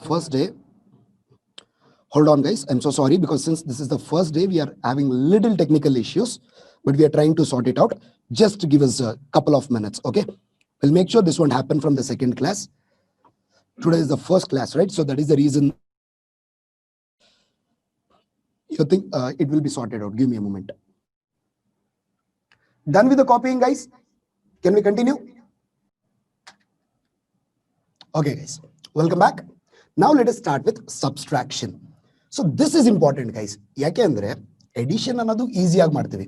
first day. Hold on, guys. I'm so sorry because since this is the first day, we are having little technical issues, but we are trying to sort it out. Just give us a couple of minutes, okay? We'll make sure this won't happen from the second class. Today is the first class, right? So that is the reason you think it will be sorted out. Give me a moment. Done with the copying, guys? Can we continue? Okay, guys. Welcome back. Now let us start with subtraction. So this is important, guys. ಯಾಕೆ ಅಂದ್ರೆ edition ಅನ್ನೋದು ಈಸಿಯಾಗಿ ಮಾಡ್ತೀವಿ.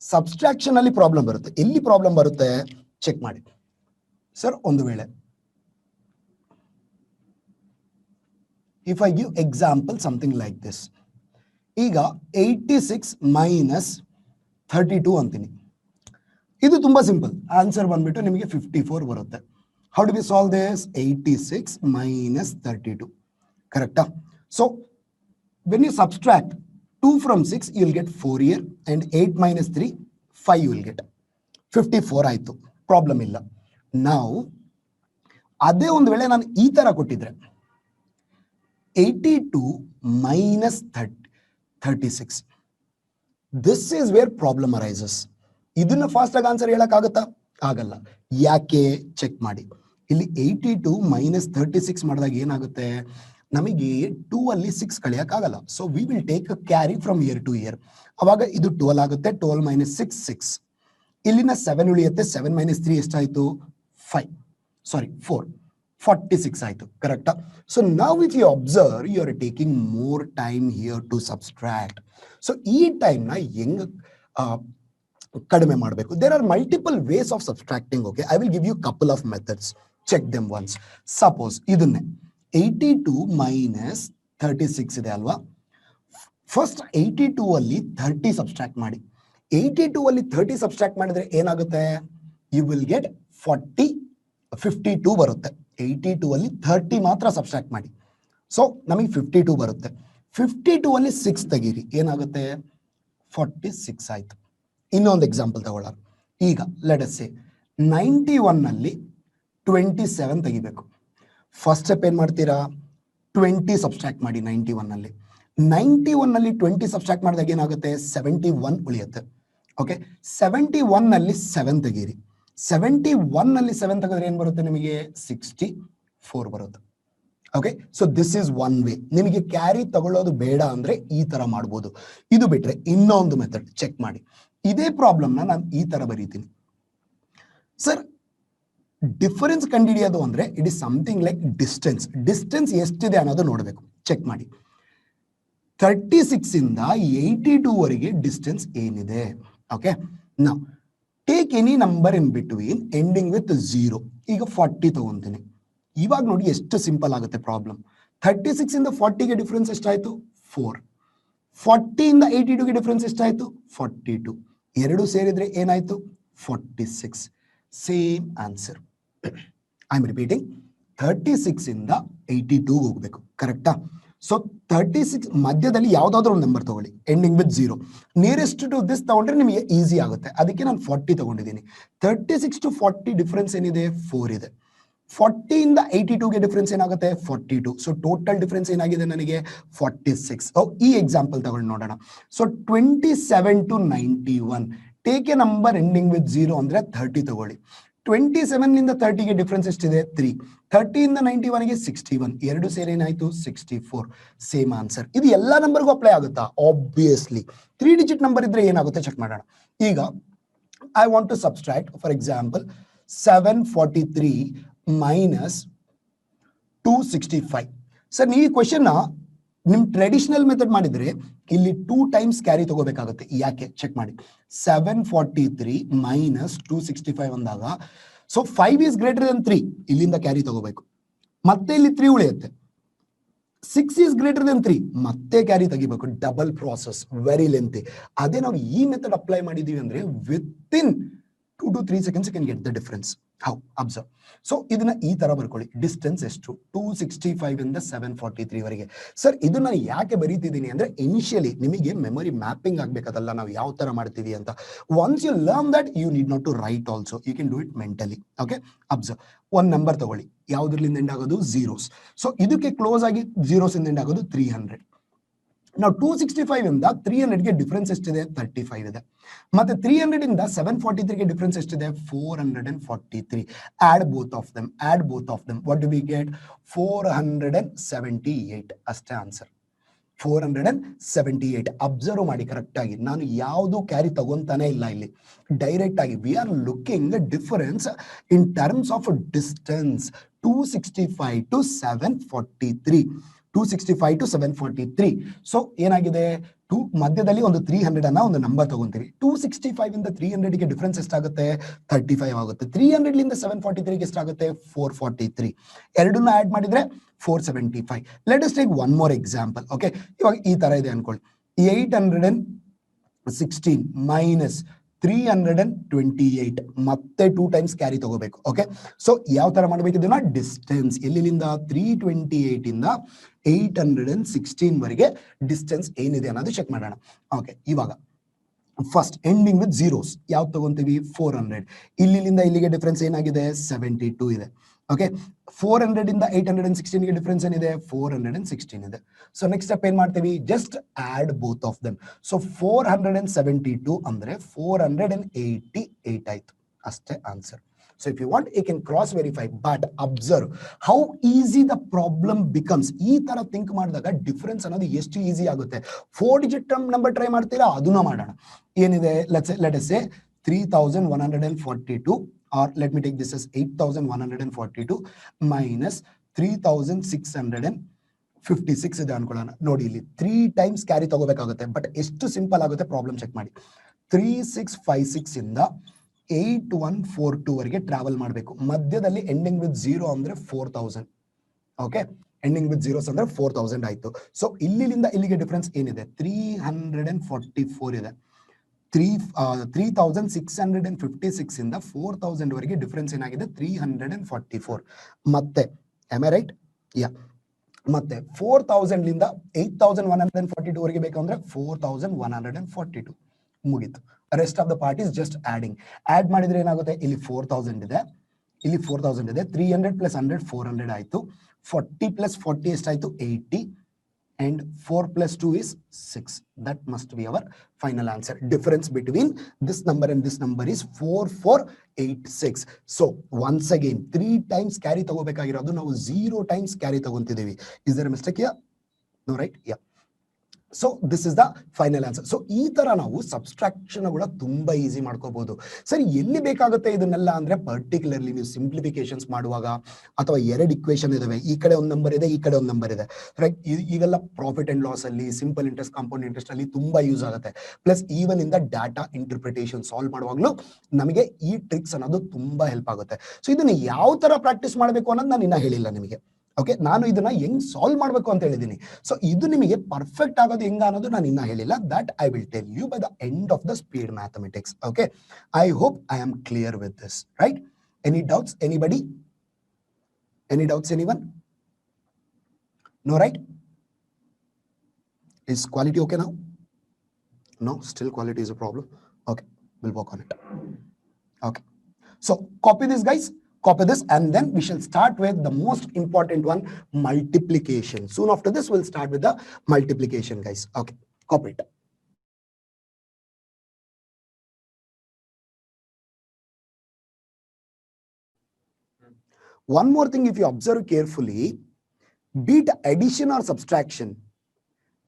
Subtraction ಅಲ್ಲಿ problem ಬರುತ್ತೆ. ಎಲ್ಲಿ problem ಬರುತ್ತೆ check ಮಾಡಿ. ಸರ್ ಒಂದು ವೇಳೆ if I give example something like this, ಈಗ 86 minus 32 ಅಂತೀನಿ. ಇದು ತುಂಬಾ ಸಿಂಪಲ್. ಆನ್ಸರ್ ಬಂದ್ಬಿಟ್ಟು ನಿಮಗೆ 54 ಬರುತ್ತೆ. How do we solve this? 86 minus 32. Correct? So when you subtract 2 from 6, you will get 4 here, and 8 minus 3, 5 you will get. 54 ಆಯ್ತು. Problem ಇಲ್ಲ. ನಾವು ಅದೇ ಒಂದು ವೇಳೆ ನಾನು ಈ ತರ ಕೊಟ್ಟಿದ್ರೆ 82 minus 36. This is where problem arises. ಇದನ್ನ ಫಾಸ್ಟ್ ಆಗಿ ಆನ್ಸರ್ ಹೇಳಕ್ಕಾಗತ್ತಾ? ಆಗಲ್ಲ. ಯಾಕೆ? ಚೆಕ್ ಮಾಡಿ. ಇಲ್ಲಿ 82 minus 36 ಮಾಡಿದಾಗ ಏನಾಗುತ್ತೆ? ನಮಗೆ 2 ಅಲ್ಲಿ 6 ಕಳೆಯಕ್ಕಾಗಲ್ಲ. So we will take a carry from year to year. ಅವಾಗ ಇದು 12 ಆಗುತ್ತೆ. 12 minus 6, 6. ಇಲ್ಲಿನ 7 ಉಳಿಯುತ್ತೆ. 7 minus 3 ಎಷ್ಟಾಯ್ತು? 5. ಸಾರಿ 4. 46 ಆಯ್ತು. ಕರೆಕ್ಟಾ? ಸೊ ನಾವು if you observe, you are taking more time here to subtract. So ಈ ಟೈಮ್ನ ಹೆಂಗ್ ಕಡಿಮೆ ಮಾಡಬೇಕು? There are multiple ways of subtracting. Okay, I will give you couple of methods. Check them once. Suppose ಇದನ್ನೇ 82 minus 36 ಇದೆ ಅಲ್ವಾ? First 82 ಅಲ್ಲಿ 30 subtract ಮಾಡಿ. 82 ಅಲ್ಲಿ 30 ಸಬ್ಸ್ಟ್ರಾಕ್ಟ್ ಮಾಡಿದ್ರೆ ಏನಾಗುತ್ತೆ? ಯು ವಿಲ್ ಗೆಟ್ 52 ಬರುತ್ತೆ. 82 ಅಲ್ಲಿ 30 ಮಾತ್ರ ಸಬ್ಸ್ಟ್ರಾಕ್ಟ್ ಮಾಡಿ. ಸೊ ನಮಗೆ 52 ಬರುತ್ತೆ. 52 ಅಲ್ಲಿ 6 ತೆಗೀರಿ, ಏನಾಗುತ್ತೆ? 46 ಆಯ್ತು. ಇನ್ನೊಂದು ಎಕ್ಸಾಂಪಲ್ ತಗೊಳ್ಳೋಣ. ಈಗ ಲೆಟ್ ಅಸ್ ಸೇ 91 ಅಲ್ಲಿ 27 ತೆಗಿಬೇಕು. ಫಸ್ಟ್ ಸ್ಟೆಪ್ ಏನ್ ಮಾಡ್ತೀರಾ? 20 ಸಬ್ಸ್ಟ್ರಾಕ್ಟ್ ಮಾಡಿ 91 ಅಲ್ಲಿ. 91 ಅಲ್ಲಿ 20 ಸಬ್ಸ್ಟ್ರಾಕ್ಟ್ ಮಾಡಿದಾಗ ಏನಾಗುತ್ತೆ? 71 ಉಳಿಯುತ್ತೆ. ಓಕೆ, 71 ಅಲ್ಲಿ 7 ತೆಗೀರಿ. 71 ಅಲ್ಲಿ 7 ತೆಗೆದ್ರೆ ಏನ್ ಬರುತ್ತೆ ನಿಮಗೆ? 64 ಬರುತ್ತೆ. Okay, so this is one way. ನಿಮಗೆ ಕ್ಯಾರಿ ತಗೊಳ್ಳೋದು ಬೇಡ ಅಂದ್ರೆ ಈ ತರ ಮಾಡ್ಬೋದು. ಇದು ಬಿಟ್ರೆ ಇನ್ನೊಂದು ಮೆಥಡ್ ಚೆಕ್ ಮಾಡಿ. ಇದೇ ಪ್ರಾಬ್ಲಮ್ನ ನಾನು ಈ ತರ ಬರೀತೀನಿ. ಸರ್, ಡಿಫರೆನ್ಸ್ ಕಂಡುಹಿಡಿಯೋದು ಅಂದ್ರೆ it is something like distance. Distance ಎಷ್ಟಿದೆ ಅನ್ನೋದು ನೋಡಬೇಕು. ಚೆಕ್ ಮಾಡಿ. 36 ಇಂದ 82 ವರೆಗೆ ಡಿಸ್ಟೆನ್ಸ್ ಏನಿದೆ? ಓಕೆ, ನಾವು take any number in between ending with 0. ಈಗ 40 ತಗೊಂತೀನಿ. ಇವಾಗ ನೋಡಿ ಎಷ್ಟು ಸಿಂಪಲ್ ಆಗುತ್ತೆ ಪ್ರಾಬ್ಲಮ್. 36 ಇಂದ 40ಗೆ ಡಿಫರೆನ್ಸ್ ಎಷ್ಟಾಯ್ತು? 4. 40 ಇಂದ 82ಗೆ ಡಿಫರೆನ್ಸ್ ಎಷ್ಟಾಯ್ತು? 42. ಎರಡು ಸೇರಿದ್ರೆ ಏನಾಯ್ತು? 46. Same answer. I am repeating. 36 ಇಂದ 82 ಹೋಗ್ಬೇಕು. ಕರೆಕ್ಟಾ? ಸೊ 36 ಮಧ್ಯದಲ್ಲಿ ಯಾವ್ದಾದ್ರು ಒಂದು ನಂಬರ್ ತಗೊಳ್ಳಿ, ending with 0. Nearest to this ತಗೊಂಡ್ರೆ ನಿಮಗೆ ಈಸಿ ಆಗುತ್ತೆ. ಅದಕ್ಕೆ ನಾನು 40 ತಗೊಂಡಿದ್ದೀನಿ. 36 ಟು 40 ಡಿಫರೆನ್ಸ್ ಏನಿದೆ? 4 ಇದೆ. 40 ಇಂದ 82ಗೆ ಡಿಫರೆನ್ಸ್ ಏನಾಗುತ್ತೆ? 42. ಸೊ ಟೋಟಲ್ ಡಿಫರೆನ್ಸ್ ಏನಾಗಿದೆ ನನಗೆ? 46. ಈ ಎಕ್ಸಾಂಪಲ್ ತಗೊಂಡು ನೋಡೋಣ. So 27 to 91. Take a number ending with 0 ಅಂದ್ರೆ 30 ತಗೊಳ್ಳಿ. 27 ನಿಂದ 30ಗೆ ಡಿಫರೆನ್ಸ್ ಎಷ್ಟಿದೆ? 3. 30 ಇಂದ 91ಗೆ 61. ಎರಡು ಸೇರಿ ಏನಾಯ್ತು? 64. Same answer. ಇದು ಎಲ್ಲ ನಂಬರ್ಗೂ ಅಪ್ಲೈ ಆಗುತ್ತಾ? ಆಬ್ವಿಯಸ್ಲಿ. 3 ಡಿಜಿಟ್ ನಂಬರ್ ಇದ್ರೆ ಏನಾಗುತ್ತೆ ಚೆಕ್ ಮಾಡೋಣ. ಈಗ I want to subtract for example 743 minus 265. Sir, ನೀವು ಈ ಕ್ವೆಶ್ಚನ್ ನಿಮ್ ಟ್ರೆಡಿಷನಲ್ ಮೆಥಡ್ ಮಾಡಿದ್ರೆ ಇಲ್ಲಿ 2 ಟೈಮ್ಸ್ ಕ್ಯಾರಿ ತಗೋಬೇಕಾಗುತ್ತೆ. ಯಾಕೆ? ಚೆಕ್ ಮಾಡಿ. 743 minus 265 ಅಂದಾಗ ಸೊ 5 is greater than 3. ಇಲ್ಲಿಂದ ಕ್ಯಾರಿ ತಗೋಬೇಕು. ಮತ್ತೆ ಇಲ್ಲಿ 3 ಉಳಿಯುತ್ತೆ. 6 is greater than 3. ಮತ್ತೆ ಕ್ಯಾರಿ ತೆಗಿಬೇಕು. Double process, very lengthy. ಅದೇ ನಾವು ಈ ಮೆಥಡ್ ಅಪ್ಲೈ ಮಾಡಿದೀವಿ ಅಂದ್ರೆ with in 2 to 3 seconds you can get the difference. How? Observe. So ಇದನ್ನ ಈ ತರ ಬರ್ಕೊಳ್ಳಿ. ಡಿಸ್ಟೆನ್ಸ್ ಎಷ್ಟು? 265 ಇಂದ 743 ವರೆಗೆ. ಸರ್ ಇದನ್ನ ಯಾಕೆ ಬರೀತಿದ್ದೀನಿ ಅಂದ್ರೆ ಇನಿಷಿಯಲಿ ನಿಮಗೆ ಮೆಮೊರಿ ಮ್ಯಾಪಿಂಗ್ ಆಗ್ಬೇಕದಲ್ಲ ನಾವು ಯಾವ ತರ ಮಾಡ್ತೀವಿ ಅಂತ. Once you learn that you need not to write also, you can do it mentally. Okay, observe. ಒಂದು ನಂಬರ್ ತಗೊಳ್ಳಿ, ಯಾವ್ದ್ರಲ್ಲಿಂದ ಎಂಡ್ ಆಗೋದು? ಝೀರೋಸ್. ಸೊ ಇದಕ್ಕೆ ಕ್ಲೋಸ್ ಆಗಿ ಝೀರೋಸ್ ಇಂದ ಎಂಡ್ ಆಗೋದು 300. ನಾವು 265 ಇಂದ 300 ಗೆ ಡಿಫರೆನ್ಸ್ ಎಷ್ಟಿದೆ? 35 ಇದೆ. ಮತ್ತೆ 300 ಇಂದ 743 ಗೆ ಡಿಫರೆನ್ಸ್ ಎಷ್ಟಿದೆ? 443. Add both of them, add both of them. What do we get? 478 ಅಷ್ಟೇ ಆನ್ಸರ್. 478. ಅಬ್ಸರ್ವ್ ಮಾಡಿ ಕರೆಕ್ಟ್ ಆಗಿ, ನಾನು ಯಾವುದು ಕ್ಯಾರಿ ತಗೊಂತಾನೆ ಇಲ್ಲ ಇಲ್ಲಿ. ಡೈರೆಕ್ಟ್ ಆಗಿ we are looking difference in terms of distance. 265 to 743. 265 to 743. So ಏನಾಗಿದೆ? ಮಧ್ಯದಲ್ಲಿ ಒಂದು 300 ಅನ್ನ ಒಂದು ನಂಬರ್ ತಗೊಂತೀವಿ. 265 ಇಂದ 300 ಗೆ ಡಿಫರೆನ್ಸ್ ಎಷ್ಟಾಗುತ್ತೆ? 35 ಆಗುತ್ತೆ. 300 ಲಿಂದ 743 ಗೆ ಎಷ್ಟಾಗುತ್ತೆ? 443. ಎರಡನ್ನ ಆಡ್ ಮಾಡಿದ್ರೆ 475. Let us take one more example. Okay, ಇವಾಗ ಈ ತರ ಇದೆ ಅನ್ಕೊಳ್ಳಿ. 816 ಮೈನಸ್ 328 ಮತ್ತೆ 2 ಟೈಮ್ಸ್ ಕ್ಯಾರಿ ತಗೋಬೇಕು. ಓಕೆ, ಸೊ ಯಾವ ತರ ಮಾಡ್ಬೇಕು ಇದನ್ನ? ಡಿಸ್ಟೆನ್ಸ್ ಎಲ್ಲಿಂದ? 328 ಇಂದ 816 ವರೆಗೆ ಡಿಸ್ಟೆನ್ಸ್ ಏನಿದೆ ಅನ್ನೋದು ಚೆಕ್ ಮಾಡೋಣ. ಓಕೆ, ಇವಾಗ ಫಸ್ಟ್ ಎಂಡಿಂಗ್ ವಿತ್ ಝೀರೋಸ್ ಯಾವ್ದು ತಗೊಂತೀವಿ? 400. ಇಲ್ಲಿಂದ ಇಲ್ಲಿಗೆ ಡಿಫರೆನ್ಸ್ ಏನಾಗಿದೆ? 72 ಇದೆ. ಓಕೆ, 400 ಇಂದ 816 ಗೆ ಡಿಫರೆನ್ಸ್ ಏನಿದೆ? 416 ಇದೆ. ಸೊ ನೆಕ್ಸ್ಟ್ ಸ್ಟೆಪ್ ಏನ್ ಮಾಡ್ತೀವಿ? Just add both of them. So 472 ಅಂದ್ರೆ 488 ಆಯ್ತು. ಅಷ್ಟೇ answer. So if you want you can cross verify, but observe how easy the problem becomes. ಈ ತರ ಥಿಂಕ್ ಮಾಡಿದಾಗ ಡಿಫರೆನ್ಸ್ ಅನ್ನೋದು ಎಷ್ಟು ಈಸಿ ಆಗುತ್ತೆ. 4 ಡಿಜಿಟ್ ನಂಬರ್ ಟ್ರೈ ಮಾಡ್ತೀರಾ? ಅದನ್ನ ಮಾಡೋಣ. ಏನಿದೆ? Let us say 3142, or let me take this as 8142 minus 3656 ಇದೆ ಅನ್ಕೊಳ್ಳೋಣ. ನೋಡಿ ಇಲ್ಲಿ 3 ಟೈಮ್ಸ್ ಕ್ಯಾರಿ ತಗೋಬೇಕಾಗುತ್ತೆ. ಬಟ್ ಎಷ್ಟು ಸಿಂಪಲ್ ಆಗುತ್ತೆ ಪ್ರಾಬ್ಲಮ್ ಚೆಕ್ ಮಾಡಿ. 3656 ಇಂದ 8142 ವರೆಗೆ ಟ್ರಾವೆಲ್ ಮಾಡಬೇಕು. ಮಧ್ಯದಲ್ಲಿ ಎಂಡಿಂಗ್ ವಿತ್ 0 ಅಂದ್ರೆ 4000. ಓಕೆ, ಎಂಡಿಂಗ್ ವಿತ್ ಝೀರೋಸ್ ಅಂದ್ರೆ 4000 ಆಯ್ತು. ಸೊ ಇಲ್ಲಿಂದ ಇಲ್ಲಿಗೆ ಡಿಫರೆನ್ಸ್ ಏನಿದೆ? 344 ಇದೆ. 3656 ಇಂದ 4000 ವರೆಗೆ ಡಿಫರೆನ್ಸ್ ಏನಾಗಿದೆ? 344. ಮತ್ತೆ am I right? ಯಾ. ಮತ್ತೆ 4000 ಲಿಂದ 8142 ವರೆಗೆ ಬೇಕಂದ್ರೆ 4142. ಮುಗೀತು. Rest of the part is just adding. Add ಮಾಡಿದ್ರೆ ಏನಾಗುತ್ತೆ? ಇಲ್ಲಿ 4000 ಇದೆ, ಇಲ್ಲಿ 4000 ಇದೆ. 300 ಪ್ಲಸ್ 100 400 ಆಯ್ತು. 40 ಪ್ಲಸ್ 40 ಎಷ್ಟಾಯ್ತು? 80. And 4 plus 2 is 6. That must be our final answer. Difference between this number and this number is 4486. So once again 3 times carry ತಗೋಬೇಕಾಗಿರೋದು ನಾವು 0 times carry ತಗೊಂತಿದ್ದೀವಿ. Is there a mistake here? No, right? Yeah. So this is the final answer. So ಈ ತರ ನಾವು subtraction ಕೂಡ ತುಂಬಾ easy ಮಾಡ್ಕೋಬಹುದು. ಸರಿ, ಎಲ್ಲಿ ಬೇಕಾಗುತ್ತೆ ಇದನ್ನೆಲ್ಲ ಅಂದ್ರೆ ಪರ್ಟಿಕ್ಯುಲರ್ಲಿ ನೀವು ಸಿಂಪ್ಲಿಫಿಕೇಶನ್ಸ್ ಮಾಡುವಾಗ, ಅಥವಾ 2 ಇಕ್ವೇಶನ್ ಇದಾವೆ, ಈ ಕಡೆ ಒಂದು ನಂಬರ್ ಇದೆ, ಈ ಕಡೆ ಒಂದು ನಂಬರ್ ಇದೆ, ರೈಟ್? ಈಗೆಲ್ಲ ಪ್ರಾಫಿಟ್ ಅಂಡ್ ಲಾಸ್ ಅಲ್ಲಿ, ಸಿಂಪಲ್ ಇಂಟ್ರೆಸ್ಟ್, ಕಾಂಪೌಂಡ್ ಇಂಟ್ರೆಸ್ಟ್ ಅಲ್ಲಿ ತುಂಬಾ ಯೂಸ್ ಆಗುತ್ತೆ. ಪ್ಲಸ್ ಈವನ್ ಇಂದ ಡಾಟಾ ಇಂಟರ್ಪ್ರಿಟೇಷನ್ ಸಾಲ್ವ್ ಮಾಡುವಾಗಲೂ ನಮಗೆ ಈ ಟ್ರಿಕ್ಸ್ ಅನ್ನೋದು ತುಂಬಾ ಹೆಲ್ಪ್ ಆಗುತ್ತೆ. ಸೊ ಇದನ್ನ ಯಾವ ತರ ಪ್ರಾಕ್ಟೀಸ್ ಮಾಡಬೇಕು ಅನ್ನೋದು ನಾನು ಇನ್ನ ಹೇಳಿಲ್ಲ ನಿಮಗೆ. ಓಕೆ, ನಾನು ಇದನ್ನ ಹೆಂಗ್ ಸಾಲ್ವ್ ಮಾಡಬೇಕು ಅಂತ ಹೇಳಿದೀನಿ. ಸೊ ಇದು ನಿಮಗೆ ಪರ್ಫೆಕ್ಟ್ ಆಗೋದು ಹೆಂಗ ಅನ್ನೋದು ನಾನು ಇನ್ನ ಹೇಳಿಲ್ಲ. That I will tell you by the end of the speed mathematics. Okay, I hope I am clear with this, right? Any doubts? Anybody? Any doubts? Anyone? No, right? Is quality okay now? No, still quality is a problem. Okay, we'll work on it. Okay, so copy this, guys. Copy this, and then we shall start with the most important one, multiplication. Soon after this, we'll start with the multiplication, guys. Okay, copy it. One more thing, if you observe carefully, be it addition or subtraction,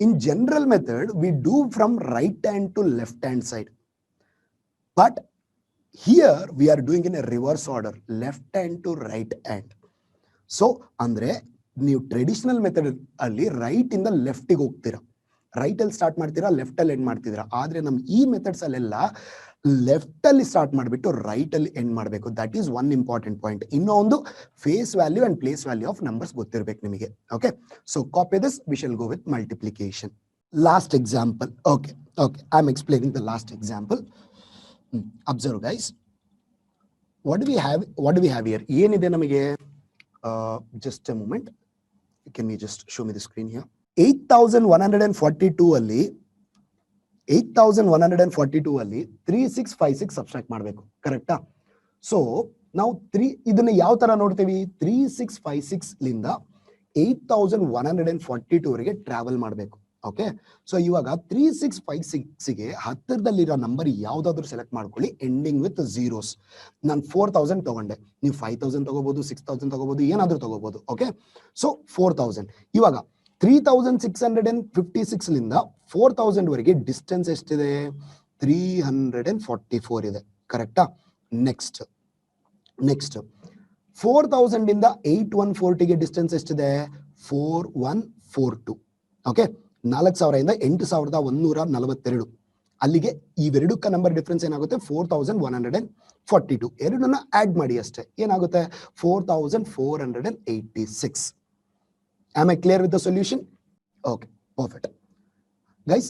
in general method, we do from right hand to left hand side. But here we are doing in a reverse order, left hand to right hand. So andre ನೀವು traditional method ಅಲ್ಲಿ right ಇಂದ left ಗೆ ಹೋಗ್ತೀರಾ, right ಅಲ್ಲಿ start ಮಾಡ್ತೀರಾ, left ಅಲ್ಲಿ end ಮಾಡ್ತಿದ್ದೀರಾ. ಆದ್ರೆ ನಮ್ ಈ ಮೆಥಡ್ಸ್ ಅಲ್ಲೆಲ್ಲ ಲೆಫ್ಟ್ ಅಲ್ಲಿ ಸ್ಟಾರ್ಟ್ ಮಾಡಿಬಿಟ್ಟು ರೈಟ್ ಅಲ್ಲಿ ಎಂಡ್ ಮಾಡಬೇಕು. That is one important point. ಇನ್ನೊಂದು face value and place value of numbers ಗೊತ್ತಿರ್ಬೇಕು ನಿಮಗೆ. Okay, so copy this, we shall go with multiplication. Last example. Okay, I am explaining the last example. Observe, guys. what do we have here? ಏನಿದೆ ನಮಗೆ? Just a moment. Can you just show me the screen here? 8,142 ಅಲ್ಲಿ 8,142 ಅಲ್ಲಿ 3656 subtract ಮಾಡಬೇಕು, ಕರೆಕ್ಟಾ? So ನಾವು ಇದನ್ನ ಯಾವ ತರ ನೋಡ್ತೀವಿ? 3656 ಲಿಂದ 8,142 ವರೆಗೆ ಟ್ರಾವೆಲ್ ಮಾಡಬೇಕು. ಓಕೆ, ಸೊ ಇವಾಗ 3656ಗೆ ಹತ್ತಿರದಲ್ಲಿರೋ ನಂಬರ್ ಯಾವ್ದಾದ್ರು ಸೆಲೆಕ್ಟ್ ಮಾಡ್ಕೊಳ್ಳಿ, ಎಂಡಿಂಗ್ ವಿತ್ ಝೀರೋಸ್. ನಾನು 4,000 ತಗೊಂಡೆ, ನೀವು 5,000 ತಗೋಬಹುದು, 6,000 ತಗೋಬಹುದು, ಏನಾದ್ರೂ ತಗೋಬಹುದು. Okay, so 4,000. ಇವಾಗ 3,656 ಲಿಂದ 4,000 ವರೆಗೆ ಡಿಸ್ಟೆನ್ಸ್ ಎಷ್ಟಿದೆ? 344 ಇದೆ, ಕರೆಕ್ಟಾ? ನೆಕ್ಸ್ಟ್ 4,000 ಇಂದ 8,140ಗೆ ಡಿಸ್ಟೆನ್ಸ್ ಎಷ್ಟಿದೆ? 4,142. ಓಕೆ, 4,000 ಇಂದ 8,142. ಅಲ್ಲಿಗೆ ಇವೆರಡಕ್ಕ ನಂಬರ್ ಡಿಫ್ರೆನ್ಸ್ ಏನಾಗುತ್ತೆ? 4,142. ಎರಡನ್ನ ಆಡ್ ಮಾಡಿ ಅಷ್ಟೇ, ಏನಾಗುತ್ತೆ? 4,486. Am I clear with the solution? Okay, perfect. Guys,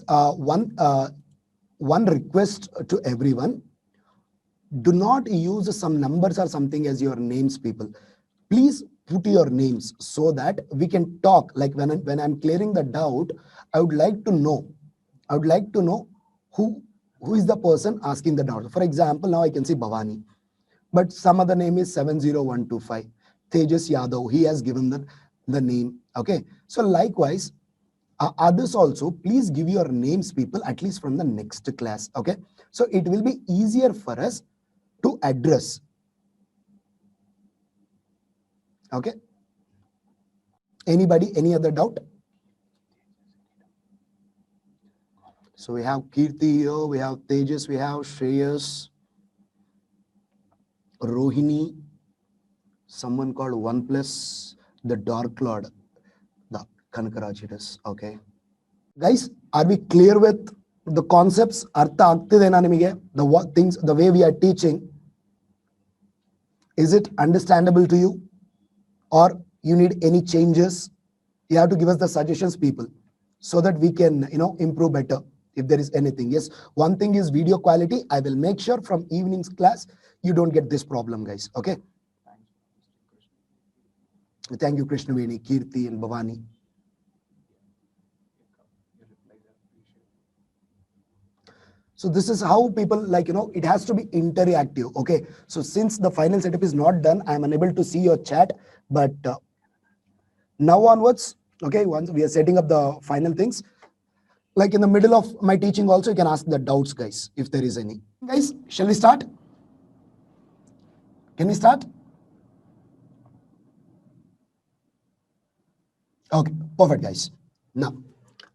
one request to everyone. Do not use some numbers or something as your names, people. Please put your names so that we can talk. Like when I'm clearing the doubt, I would like to know who is the person asking the doubt. For example, now I can see Bhavani, but some other name is 70125. Tejas Yadav, he has given the name. Okay, so likewise, others also, please give your names, people, at least from the next class. Okay, so it will be easier for us to address. Okay, anybody, any other doubt? So we have Kirti here, we have Tejas, we have Shreyas, Rohini, someone called OnePlus, the Dark Lord, the Kanakaraj it is. Okay, guys, are we clear with the concepts? Artha agtidena nimige the things, the way we are teaching? Is it understandable to you, or you need any changes? You have to give us the suggestions, people, so that we can improve better if there is anything. Yes, one thing is video quality. I will make sure from evening's class you don't get this problem, guys. Okay, thank you Krishnaveni, Kirti and Bhavani. So this is how people, like, it has to be interactive. Okay, so since the final setup is not done, I am unable to see your chat, but now onwards, okay, once we are setting up the final things, like in the middle of my teaching also, you can ask the doubts, guys, if there is any. Guys, shall we start? Can we start? Okay, perfect, guys. Now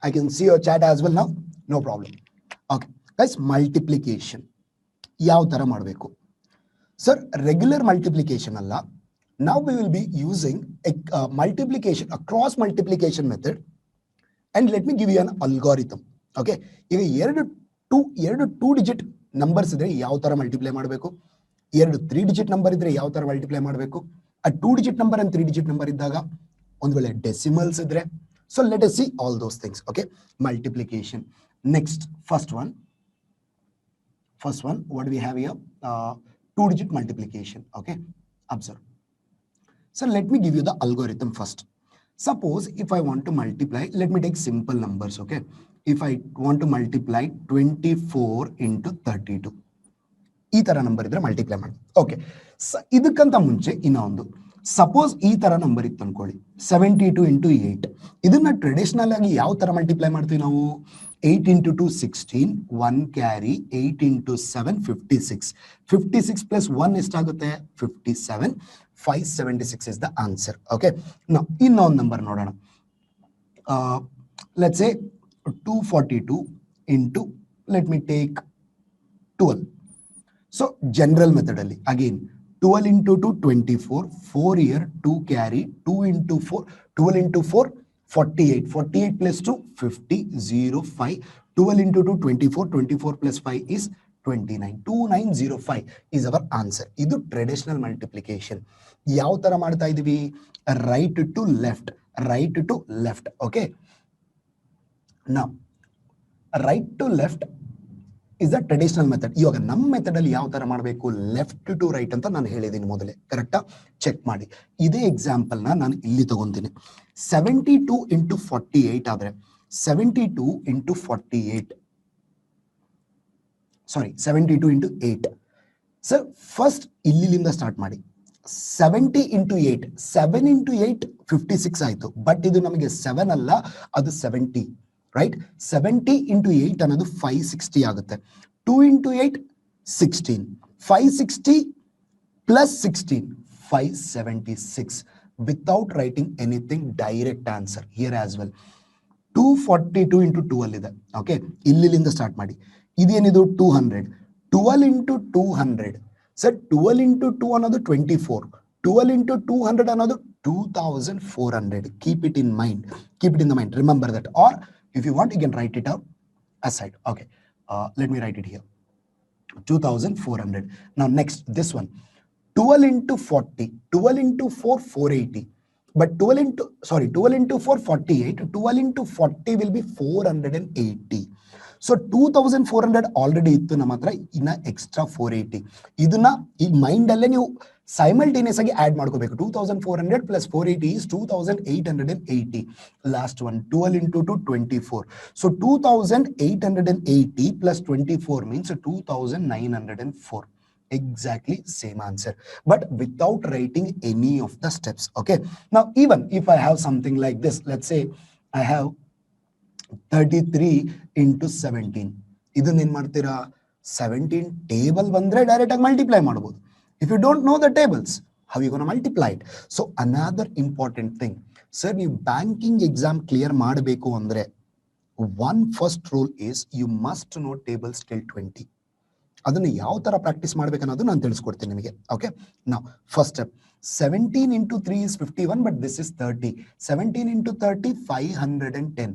I can see your chat as well now, no problem. Okay guys, multiplication ಯಾವ ತರ ಮಾಡಬೇಕು? Sir, regular multiplication ಅಲ್ಲ. Now we will be using a multiplication, a cross multiplication method, and let me give you an algorithm. Okay, ಈಗ ಎರಡು two digit numbers ಇದ್ರೆ ಯಾವ ತರ multiply ಮಾಡಬೇಕು, ಎರಡು 3 ಡಿಜಿಟ್ ನಂಬರ್ ಇದ್ರೆ ಯಾವ ತರ ಮಲ್ಟಿಪ್ಲೈ ಮಾಡಬೇಕು, ಆ 2 digit number and 3 digit number ಇದ್ದಾಗ, ಒಂದು ವೇಳೆ ಡೆಸಿಮಲ್ಸ್ ಇದ್ರೆ. So let us see all those things. Okay, multiplication. Next, first one, what do we have here? 2-digit multiplication. Okay, observe. So let me give you the algorithm first. Suppose if I want to multiply, let me take simple numbers. Okay, if I want to multiply 24 into 32, ಈ ತರ number ಇದ್ರೆ multiply ಮಾಡಿ. Okay, ಇದಕ್ಕಂತ ಮುಂಚೆ ಇನ್ನೊಂದು, suppose ಈ ತರ number ಇತ್ತು ಅನ್ಕೊಳ್ಳಿ, 72 into 8. ಇದನ್ನ ಟ್ರೆಡಿಷನಲ್ ಆಗಿ ಯಾವ ತರ ಮಲ್ಟಿಪ್ಲೈ ಮಾಡ್ತೀವಿ ನಾವು? 8 into 2 16, 1 carry, 8 into 7 56, 56 plus 1 ಎಷ್ಟಾಗುತ್ತೆ? 57. 576 is the answer. Okay, now ಇನ್ನೊಂದು ನಂಬರ್ ನೋಡೋಣ. Let's say 242 into, let me take 12. So general method ಅಲ್ಲಿ again 12 into 2 24, 4 here, 2 carry, 2 into 4, 12 into 4 48, 48 plus 2 50, 0 5, 12 into 2 24, 24 plus 5 is 29, 2905 is our answer. ಇದು traditional multiplication. ಯಾವ ತರ ಮಾಡ್ತಾ ಇದೀವಿ? Right to left, right to left. Okay, now right to left, is the traditional method. ಇವಾಗ ನಮ್ಮ method ಅಲ್ಲಿ ಯಾವ ತರ ಮಾಡಬೇಕು, ಲೆಫ್ಟ್ ಟು ರೈಟ್ ಅಂತ ನಾನು ಹೇಳಿದ್ದೀನಿ ಮೊದಲೇ, ಕರೆಕ್ಟಾ? ಚೆಕ್ ಮಾಡಿ. ಇದೇ ಎಕ್ಸಾಂಪಲ್ ನಾನು ಇಲ್ಲಿ ತಗೊಂತೀನಿ. 72 ಇಂಟು 48 ಆದ್ರೆ 72 ಇಂಟು 48, ಸಾರಿ 72 ಇಂಟು 8. ಸರ್ ಫಸ್ಟ್ ಇಲ್ಲಿಂದ ಸ್ಟಾರ್ಟ್ ಮಾಡಿ. 70 ಇಂಟು 8, 7 ಇಂಟು 8 56 ಆಯ್ತು. ಬಟ್ ಇದು ನಮಗೆ 7 ಅಲ್ಲ, ಅದು 70, ರೈಟ್? 70 ಇಂಟು 8 ಅನ್ನೋದು 560 ಆಗುತ್ತೆ. 2 into 8 16, 560 plus 16 576. Without writing anything, direct answer here as well. 242 into 12 ಇದೆ. ಓಕೆ, ಇಲ್ಲಿಂದ ಸ್ಟಾರ್ಟ್ ಮಾಡಿ. ಇದೇನಿದು 200, 12 ಇಂಟು 200. ಸರ್ 12 ಇಂಟು 2 ಅನ್ನೋದು 24, 12 ಇಂಟು 200 ಅನ್ನೋದು 2400. Keep it in mind, keep it in the mind, remember that. Or if you want, you can write it out aside. Okay, let me write it here, 2400. Now next, this one, 12 into 40, 12 into 4 480, but 12 into 4 48, 12 into 40 will be 480. So 2400 already ಇತ್ತು ನಮ್ಮ ಹತ್ರ, ಇನ್ನ extra 480. ಇದನ್ನ ಈ mind ಅಲ್ಲೇ ನೀವು simultaneous ಆಗಿ add ಮಾಡ್ಕೋಬೇಕು. 2400 plus 480 is 2880. Last one 12 into 2 24. So 2880 plus 24 means 2904. Exactly same answer, but without writing any of the steps. Okay, now even if I have something like this, let's say I have 33 into 17. ಇದನ್ನ ಏನ್ ಮಾಡ್ತೀರಾ, 17 table ಬಂದ್ರೆ direct ಆಗಿ multiply ಮಾಡಬಹುದು. If you don't know the tables, how you going to multiply it? So another important thing, sir, ನೀವು banking exam clear ಮಾಡಬೇಕು ಅಂದ್ರೆ one first rule is you must know tables till 20. ಅದನ್ನು ಯಾವ ತರ practice ಮಾಡ್ಬೇಕನ್ನೋದು ನಾನು ತಿಳಿಸ್ಕೊಡ್ತೀನಿ ನಿಮಗೆ. ಓಕೆ, ನಾವು first step, 17 into 3 is 51, but this is 30. 17 into 30 510.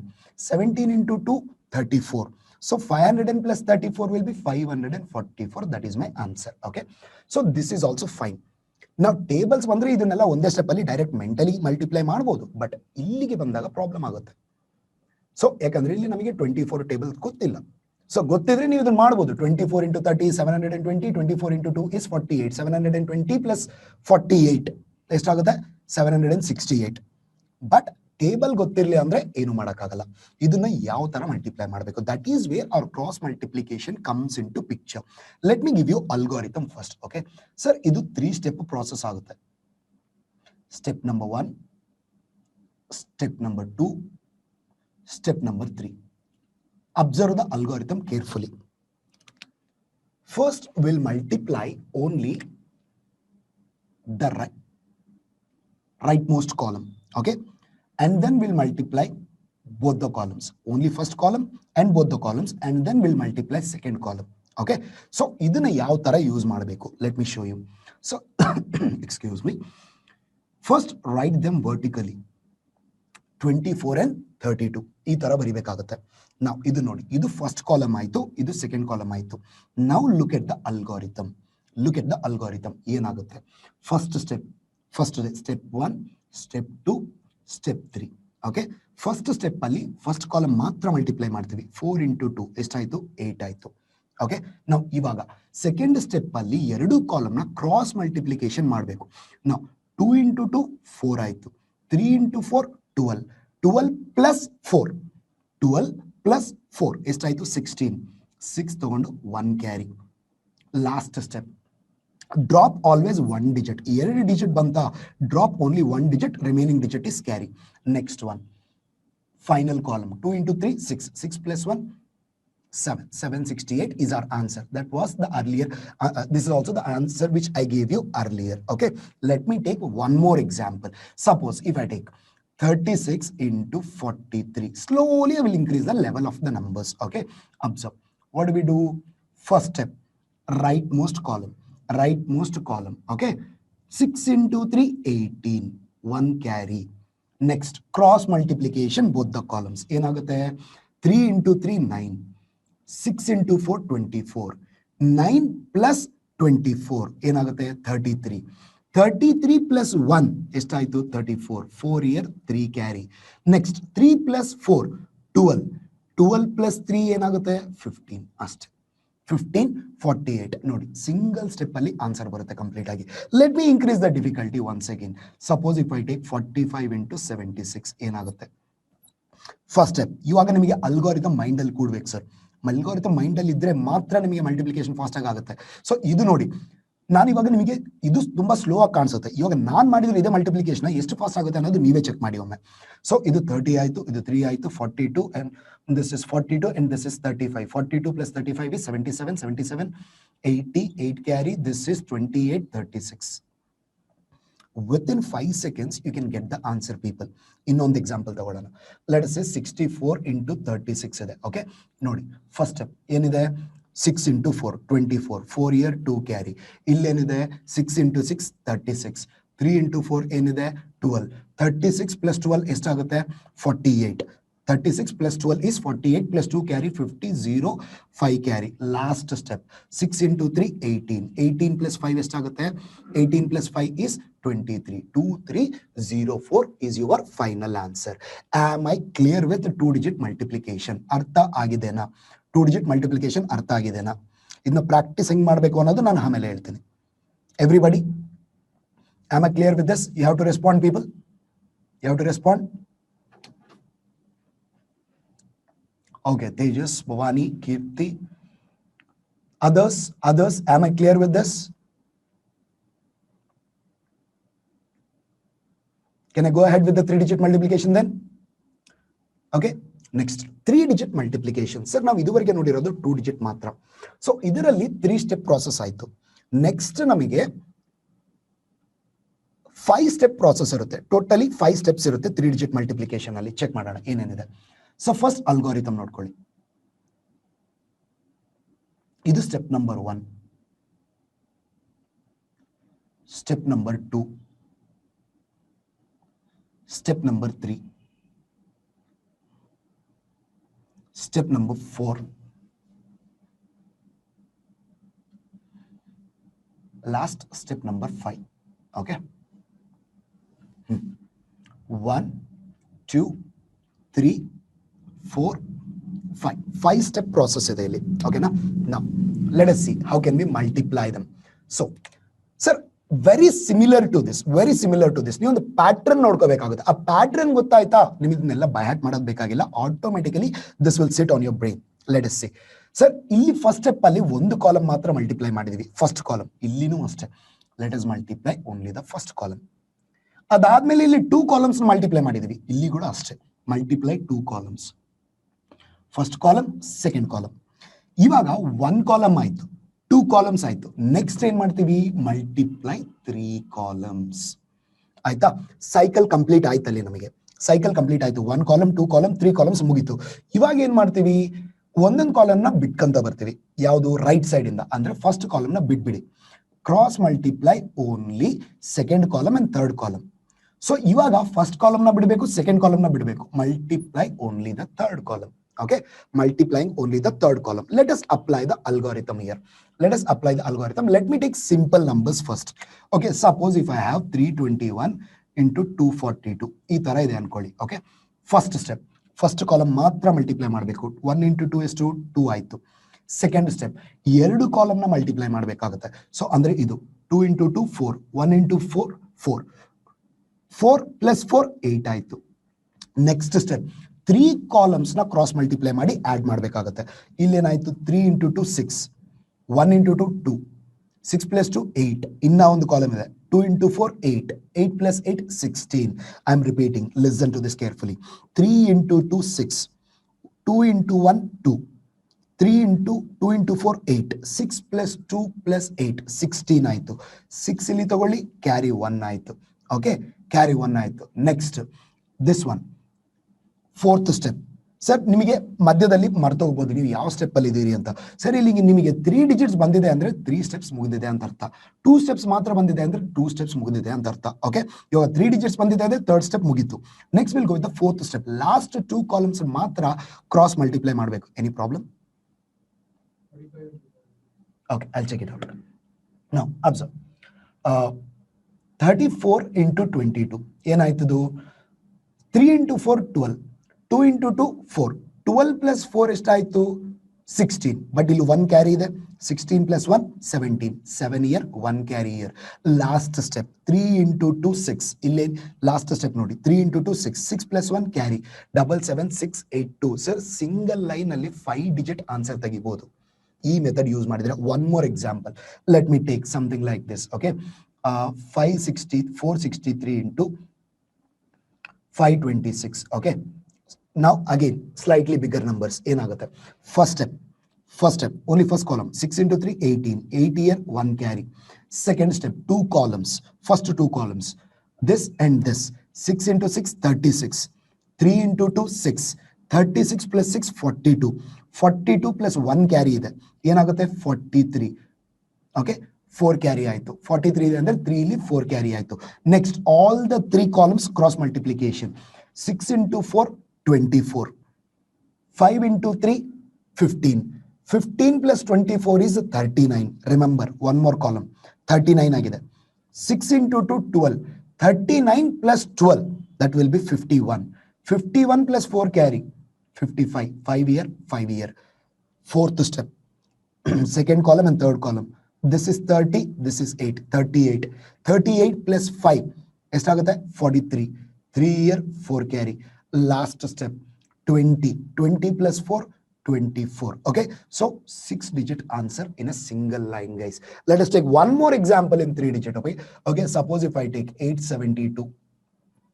17 into 2 34. So 500 plus 34 will be 544. That is my answer. Okay, so this is also fine. Now tables ಬಂದ್ರೆ ಇದನ್ನೆಲ್ಲ ಒಂದೇ ಸ್ಟೆಪ್ ಅಲ್ಲಿ ಡೈರೆಕ್ಟ್ ಮೆಂಟಲಿ ಮಲ್ಟಿಪ್ಲೈ ಮಾಡಬಹುದು, but ಇಲ್ಲಿಗೆ ಬಂದಾಗ problem ಆಗುತ್ತೆ. So ಯಾಕಂದ್ರೆ ಇಲ್ಲಿ ನಮಗೆ 24 ಟೇಬಲ್ ಗೊತ್ತಿಲ್ಲ. ಸೊ ಗೊತ್ತಿದ್ರೆ ನೀವು ಇದನ್ನ ಮಾಡಬಹುದು. 24 into 30 720, 24 into 2 is 48. 720 plus 48 ಎಷ್ಟಾಗುತ್ತೆ, 768. ಬಟ್ ಟೇಬಲ್ ಗೊತ್ತಿರಲಿ ಅಂದ್ರೆ ಏನು ಮಾಡೋಕ್ಕಾಗಲ್ಲ. ಇದನ್ನ ಯಾವ ತರ ಮಲ್ಟಿಪ್ಲೈ ಮಾಡಬೇಕು, that is where our cross multiplication comes into picture. Let me give you algorithm first. Okay sir, ಇದು 3 ಸ್ಟೆಪ್ ಪ್ರಾಸೆಸ್ ಆಗುತ್ತೆ. Step number 1, step number 2, step number 3. Observe the algorithm carefully. First, we'll multiply only the rightmost column, okay? And then we'll multiply both the columns. Only first column and both the columns, and then we'll multiply second column, okay? So, idana yav tara use ಮಾಡಬೇಕು? Let me show you. So, excuse me. First, write them vertically. 24 and 32 ಈ ತರ ಬರಿಬೇಕಾಗುತ್ತೆ. ನಾವು ಇದು ನೋಡಿ, ಇದು first column ಆಯ್ತು, ಇದು second column ಆಯ್ತು. ನಾವು look at the algorithm. Look at the algorithm ಏನಾಗುತ್ತೆ. First step 1, step 2, step 3. Okay, first step ಅಲ್ಲಿ ಫಸ್ಟ್ ಕಾಲಮ್ ಮಾತ್ರ ಮಲ್ಟಿಪ್ಲೈ ಮಾಡ್ತೀವಿ. 4 into 2 ಎಷ್ಟಾಯ್ತು, 8 ಆಯ್ತು. ಓಕೆ, ನಾವು ಇವಾಗ ಸೆಕೆಂಡ್ ಸ್ಟೆಪ್ ಅಲ್ಲಿ ಎರಡು ಕಾಲಮ್ ನ ಕ್ರಾಸ್ ಮಲ್ಟಿಪ್ಲಿಕೇಶನ್ ಮಾಡಬೇಕು. ನಾವು 2 into 2 4 ಆಯ್ತು, 3 into 4 12, 12 plus 4, 12 plus 4 ಎಷ್ಟಾಯ್ತು, 16. 6 ತಗೊಂಡು 1 carry. Last step, drop always 1 digit. 2 digit ಬಂತ, drop only 1 digit, remaining digit is carry. Next one, final column 2 into 3 6, 6 plus 1 7, 768 is our answer. That was the earlier, this is also the answer which I gave you earlier. Okay, let me take one more example. Suppose if I take 36 into 43. Slowly I will increase the level of the numbers. Okay, observe. What do we do? First step, rightmost column. Okay, 6 into 3 18, 1 carry. Next, cross multiplication both the columns. ಏನಾಗುತ್ತೆ, 3 into 3 9, 6 into 4 24, 9 plus 24 ಏನಾಗುತ್ತೆ, 33. 33 plus 1 ಎಷ್ಟಾಯ್ತು, 34. 4 here, 3 carry. Next, 3 plus 4 12, 12 plus 3 ಏನಾಗುತ್ತೆ, 15 ಅಷ್ಟೇ. 1548 ನೋಡಿ single step ಅಲ್ಲಿ answer ಬರುತ್ತೆ complete ಆಗಿ. Let me increase the difficulty once again. Suppose if I take 45 into 76 ಏನಾಗುತ್ತೆ? ಫಸ್ಟ್ ಸ್ಟೆಪ್, ಇವಾಗ ನಿಮಗೆ ಅಲ್ಗೋರಿಥಮ್ ಮೈಂಡ್ ಅಲ್ಲಿ ಕೂಡ್ಬೇಕು ಸರ್. ಅಲ್ಗೋರಿಥಮ್ ಮೈಂಡ್ ಅಲ್ಲಿ ಇದ್ರೆ ಮಾತ್ರ ನಿಮಗೆ ಮಲ್ಟಿಪ್ಲಿಕೇಶನ್ ಫಾಸ್ಟ್ ಆಗಿ ಆಗುತ್ತೆ. ಸೊ ಇದು ನೋಡಿ, ನಾನು ಇವಾಗ ನಿಮಗೆ ಇದು ತುಂಬಾ ಸ್ಲೋ ಆಗಿ ಕಾಣಿಸುತ್ತೆ. ಇವಾಗ ನಾನು ಮಾಡಿದ್ರೆ ಇದೇ ಮಲ್ಟಿಪ್ಲಿಕೇಶನ್ ಎಷ್ಟು ಫಾಸ್ಟ್ ಆಗುತ್ತೆ ಅನ್ನೋದು ನೀವೇ ಚೆಕ್ ಮಾಡಿ ಒಮ್ಮೆ. ಸೊ ಇದು 30 ಆಯ್ತು, ಇದು 3 ಆಯ್ತು, 42 and this is 42 and this is 35. 42 plus 35 is 77, 77, 80, 8 carry, this is 28, 36. Within 5 seconds you can get the answer people. ಇನ್ನೊಂದು ಎಕ್ಸಾಂಪಲ್ ತಗೊಳ್ಳೋಣ. ಲೆಟ್ ಅಸ್ ಸೇ 64 into 36 ಇದೆ. ಓಕೆ ನೋಡಿ, ಫಸ್ಟ್ ಸ್ಟೆಪ್ ಏನಿದೆ? 6 into 4 24, 4 here 2 carry. ಇಲ್ಲೇನಿದೆ? 6 into 6 36, 3 into 4 ಏನಿದೆ? 12. 36 plus 12 ಎಷ್ಟಾಗುತ್ತೆ? 48. 36 plus 12 is 48 plus 2 carry 50, 0, 5 carry. Last step, 6 into 3 18. 18 plus 5 ಎಷ್ಟಾಗುತ್ತೆ? 18 plus 5 is 23. 2304 is your final answer. Am I clear with 2-digit multiplication? ಅರ್ಥ ಆಗಿದೆನಾ? 2-digit multiplication ಅರ್ಥ ಆಗಿದೆನಾ? ಇದನ್ನ practice ಹೆಂಗ್ ಮಾಡಬೇಕು ಅನ್ನೋದು ನಾನು ಆಮೇಲೆ ಹೇಳ್ತೀನಿ. Everybody, am I clear with this? You have to respond, people. You have to respond. Okay, Tejas, Bhavani, Kirti. Others, am I clear with this? Can I go ahead with the 3-digit multiplication then? Okay, next 3-digit multiplication. Sir, ನಾವು ಇದುವರೆಗೆ ನೋಡಿರೋದು 2-digit ಮಾತ್ರ. So ಇದರಲ್ಲಿ 3 step process ಆಯ್ತು. Next ನಮಗೆ 5 step process ಇರುತ್ತೆ. Totally 5 steps ಇರುತ್ತೆ 3-digit multiplication ಅಲ್ಲಿ. Check ಮಾಡೋಣ ಏನೇನಿದೆ. ಸೊ ಫಸ್ಟ್ ಅಲ್ಗೋರಿಥಮ್ ನೋಡ್ಕೊಳ್ಳಿ. ಇದು step number 1, step number 2, step number 3, step number 4, last step number 5. Okay, 1 2 3 4 5 step process ಇದೆ ಇಲ್ಲಿ. ಓಕೆನಾ? Now let us see how can we multiply them. So sir, very similar to this. ನೀವು ಒಂದು pattern ನೋಡ್ಕೋಬೇಕಾಗುತ್ತೆ. ಆ pattern ಗೊತ್ತಾಯ್ತಾ? ನಿಮಗೆ ಇದನ್ನೆಲ್ಲ by hat ಮಾಡೋದು ಬೇಕಾಗಿಲ್ಲ. Automatically this will sit on your brain. Let us C sir, ಇಲ್ಲಿ ಫಸ್ಟ್ ಸ್ಟೆಪ್ ಅಲ್ಲಿ ಒಂದು ಕಾಲಮ್ ಮಾತ್ರ ಮಲ್ಟಿಪ್ಲೈ ಮಾಡಿದೀವಿ, ಫಸ್ಟ್ ಕಾಲಮ್. ಇಲ್ಲಿನೂ ಅಷ್ಟೇ, let us multiply only the first column. ಅದಾದ್ಮೇಲೆ ಇಲ್ಲಿ 2 ಕಾಲಮ್ಸ್ ಮಲ್ಟಿಪ್ಲೈ ಮಾಡಿದೀವಿ, ಇಲ್ಲಿ ಕೂಡ ಅಷ್ಟೇ, multiply 2 columns. First column, second column. ಇವಾಗ 1 ಕಾಲಮ್ ಆಯ್ತು, 2 ಕಾಲಮ್ಸ್ ಆಯ್ತು. ನೆಕ್ಸ್ಟ್ ಏನ್ ಮಾಡ್ತೀವಿ? Multiply 3 columns. ಆಯ್ತಾ? ಸೈಕಲ್ ಕಂಪ್ಲೀಟ್ ಆಯ್ತಲ್ಲಿ ನಮಗೆ. ಸೈಕಲ್ ಕಂಪ್ಲೀಟ್ ಆಯ್ತು. 1 ಕಾಲಮ್, 2 ಕಾಲಮ್, 3 ಕಾಲಮ್ಸ್ ಮುಗೀತು. ಇವಾಗ ಏನ್ ಮಾಡ್ತೀವಿ? ಒಂದೊಂದು ಕಾಲಮ್ ನ ಬಿಟ್ಕಂತ ಬರ್ತೀವಿ. ಯಾವುದು? ರೈಟ್ ಸೈಡ್ ಇಂದ. ಅಂದ್ರೆ ಫಸ್ಟ್ ಕಾಲಮ್ ನ ಬಿಟ್ಬಿಡಿ. Cross multiply only second column and third column. So ಇವಾಗ ಫಸ್ಟ್ ಕಾಲಮ್ ನ ಬಿಡಬೇಕು, ಸೆಕೆಂಡ್ ಕಾಲಮ್ ನ ಬಿಡಬೇಕು. Multiply only the third column. Okay, multiplying only the third column. Let us apply the algorithm here. Let me take simple numbers first. Okay, suppose if I have 321 into 242 ಈ ತರ ಇದೆ ಅನ್ಕೊಳ್ಳಿ. Okay, first step, first column ಮಾತ್ರ multiply ಮಾಡಬೇಕು. 1 into 2 is 2 ಆಯ್ತು. Second step, 2 column ನ multiply ಮಾಡಬೇಕಾಗುತ್ತೆ. So ಅಂದ್ರೆ ಇದು 2 into 2 4, 1 into 4 4, 4 plus 4 8 ಆಯ್ತು. ನೆಕ್ಸ್ಟ್ ಸ್ಟೆಪ್, 3 ಕಾಲಮ್ಸ್ ನ ಕ್ರಾಸ್ ಮಲ್ಟಿಪ್ಲೈ ಮಾಡಿ ಆಡ್ ಮಾಡಬೇಕಾಗುತ್ತೆ. ಇಲ್ಲೇನಾಯ್ತು? 3 into 2 6, 1 into 2 2, 6 plus 2 8. ಇನ್ನ ಒಂದು ಕಾಲಮ್ ಇದೆ, 2 into 4 8, 8 plus 8 16. I am repeating, listen to this carefully. 3 into 2 6, 2 into 1 2, 3 into 2 into 4 8, 6 plus 2 plus 8 16 ಆಯ್ತು. 6 ಇಲ್ಲಿ ತಗೊಳ್ಳಿ, ಕ್ಯಾರಿ 1 ಆಯ್ತು. ಓಕೆ, ಕ್ಯಾರಿ 1 ಆಯ್ತು. Next this one, fourth step. Sir, ನಿಮಗೆ ಮಧ್ಯದಲ್ಲಿ ಮರ್ತ ಹೋಗ್ಬೋದು ನೀವು ಯಾವ ಸ್ಟೆಪ್ ಅಲ್ಲಿ ಇದೀರಿ ಅಂತ. ಸರ್, ಇಲ್ಲಿ ನಿಮಗೆ 3 ಡಿಜಿಟ್ಸ್ ಬಂದಿದೆ ಅಂದ್ರೆ 3 ಸ್ಟೆಪ್ಸ್ ಮುಗಿದಿದೆ ಅಂತ ಅರ್ಥ. 2 ಸ್ಟೆಪ್ಸ್ ಮಾತ್ರ ಬಂದಿದೆ ಅಂದ್ರೆ 2 ಸ್ಟೆಪ್ಸ್ ಮುಗಿದಿದೆ ಅಂತ ಅರ್ಥ. ಓಕೆ, ಇವಾಗ 3 ಡಿಜಿಟ್ಸ್ ಬಂದಿದೆ ಅಂದ್ರೆ 3rd ಸ್ಟೆಪ್ ಮುಗೀತು. Next will go with the 4th step. ಲಾಸ್ಟ್ 2 ಕಾಲಮ್ಸ್ ಮಾತ್ರ ಕ್ರಾಸ್ ಮಲ್ಟಿಪ್ಲೈ ಮಾಡಬೇಕು. Any problem? Okay, I check it out. Now observe, 34 into 22 ಏನಾಯ್ತದು? 3 into 4 12, 2 into 2 4, 12 plus 4 ಎಷ್ಟಾಯ್ತು? 16, but ಇಲ್ಲಿ 1 carry ಇದೆ. 16 plus 1 17, 7 here 1 carry here. Last step 3 into 2 6, ಇಲ್ಲಿ last step ನೋಡಿ 3 into 2 6, 6 plus 1 carry 77682. Sir single line ಅಲ್ಲಿ 5 digit answer ತೆಗಿಬಹುದು ಈ method use ಮಾಡಿದ್ರೆ. One more example, let me take something like this. Okay, 463 into 526. Okay, now again slightly bigger numbers. ಏನಾಗುತ್ತೆ? first step only first column 6 into 3 18, 8 here 1 carry. Second step 2 columns, first 2 columns, this and this. 6 into 6 36, 3 into 2 6, 36 plus 6 42, 42 plus 1 carry ಇದೆ, ಏನಾಗುತ್ತೆ 43. Okay, 4 carry ಆಯಿತು. 43 ಇದೆ ಅಂದ್ರೆ 3 ಇಲ್ಲಿ 4 carry ಆಯಿತು. Next all the 3 columns cross multiplication. 6 into 4 24, 5 into 3 15, 15 plus 24 is 39. Remember one more column 39 ಆಗಿದೆ. 6 into 2 12, 39 plus 12 that will be 51, 51 plus 4 carry 55, 5 here 5 here. Fourth step second column and third column, this is 30, this is 8, 38, 38 plus 5 ಎಷ್ಟಾಗುತ್ತೆ 43, 3 here 4 carry. Last step 20, 20 plus 4 24. Okay, so 6 digit answer in a single line, guys. Let us take one more example in 3 digit. Okay, suppose if I take 872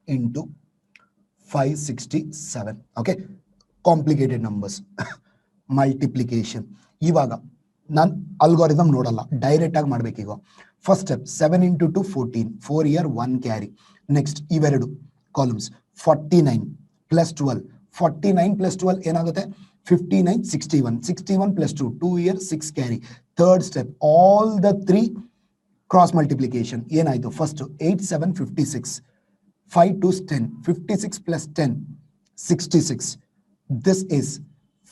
into 567. Okay, complicated numbers. Multiplication. ಇವಾಗ ನಾನು algorithm ನೋಡಲ್ಲ, direct ಆಗಿ ಮಾಡ್ಬೇಕು. ಈಗ first step 7 into 2 14, 4 here 1 carry. Next ಇವೆರಡು columns 49 plus 12, 49 plus 12 ಏನಾಗುತ್ತೆ 59, 61, 61 plus 2 2 here 6 carry. Third step all the 3 cross multiplication. ಏನಾಯ್ತು first 8 7 56, 5 2 10, 56 plus 10 66. This is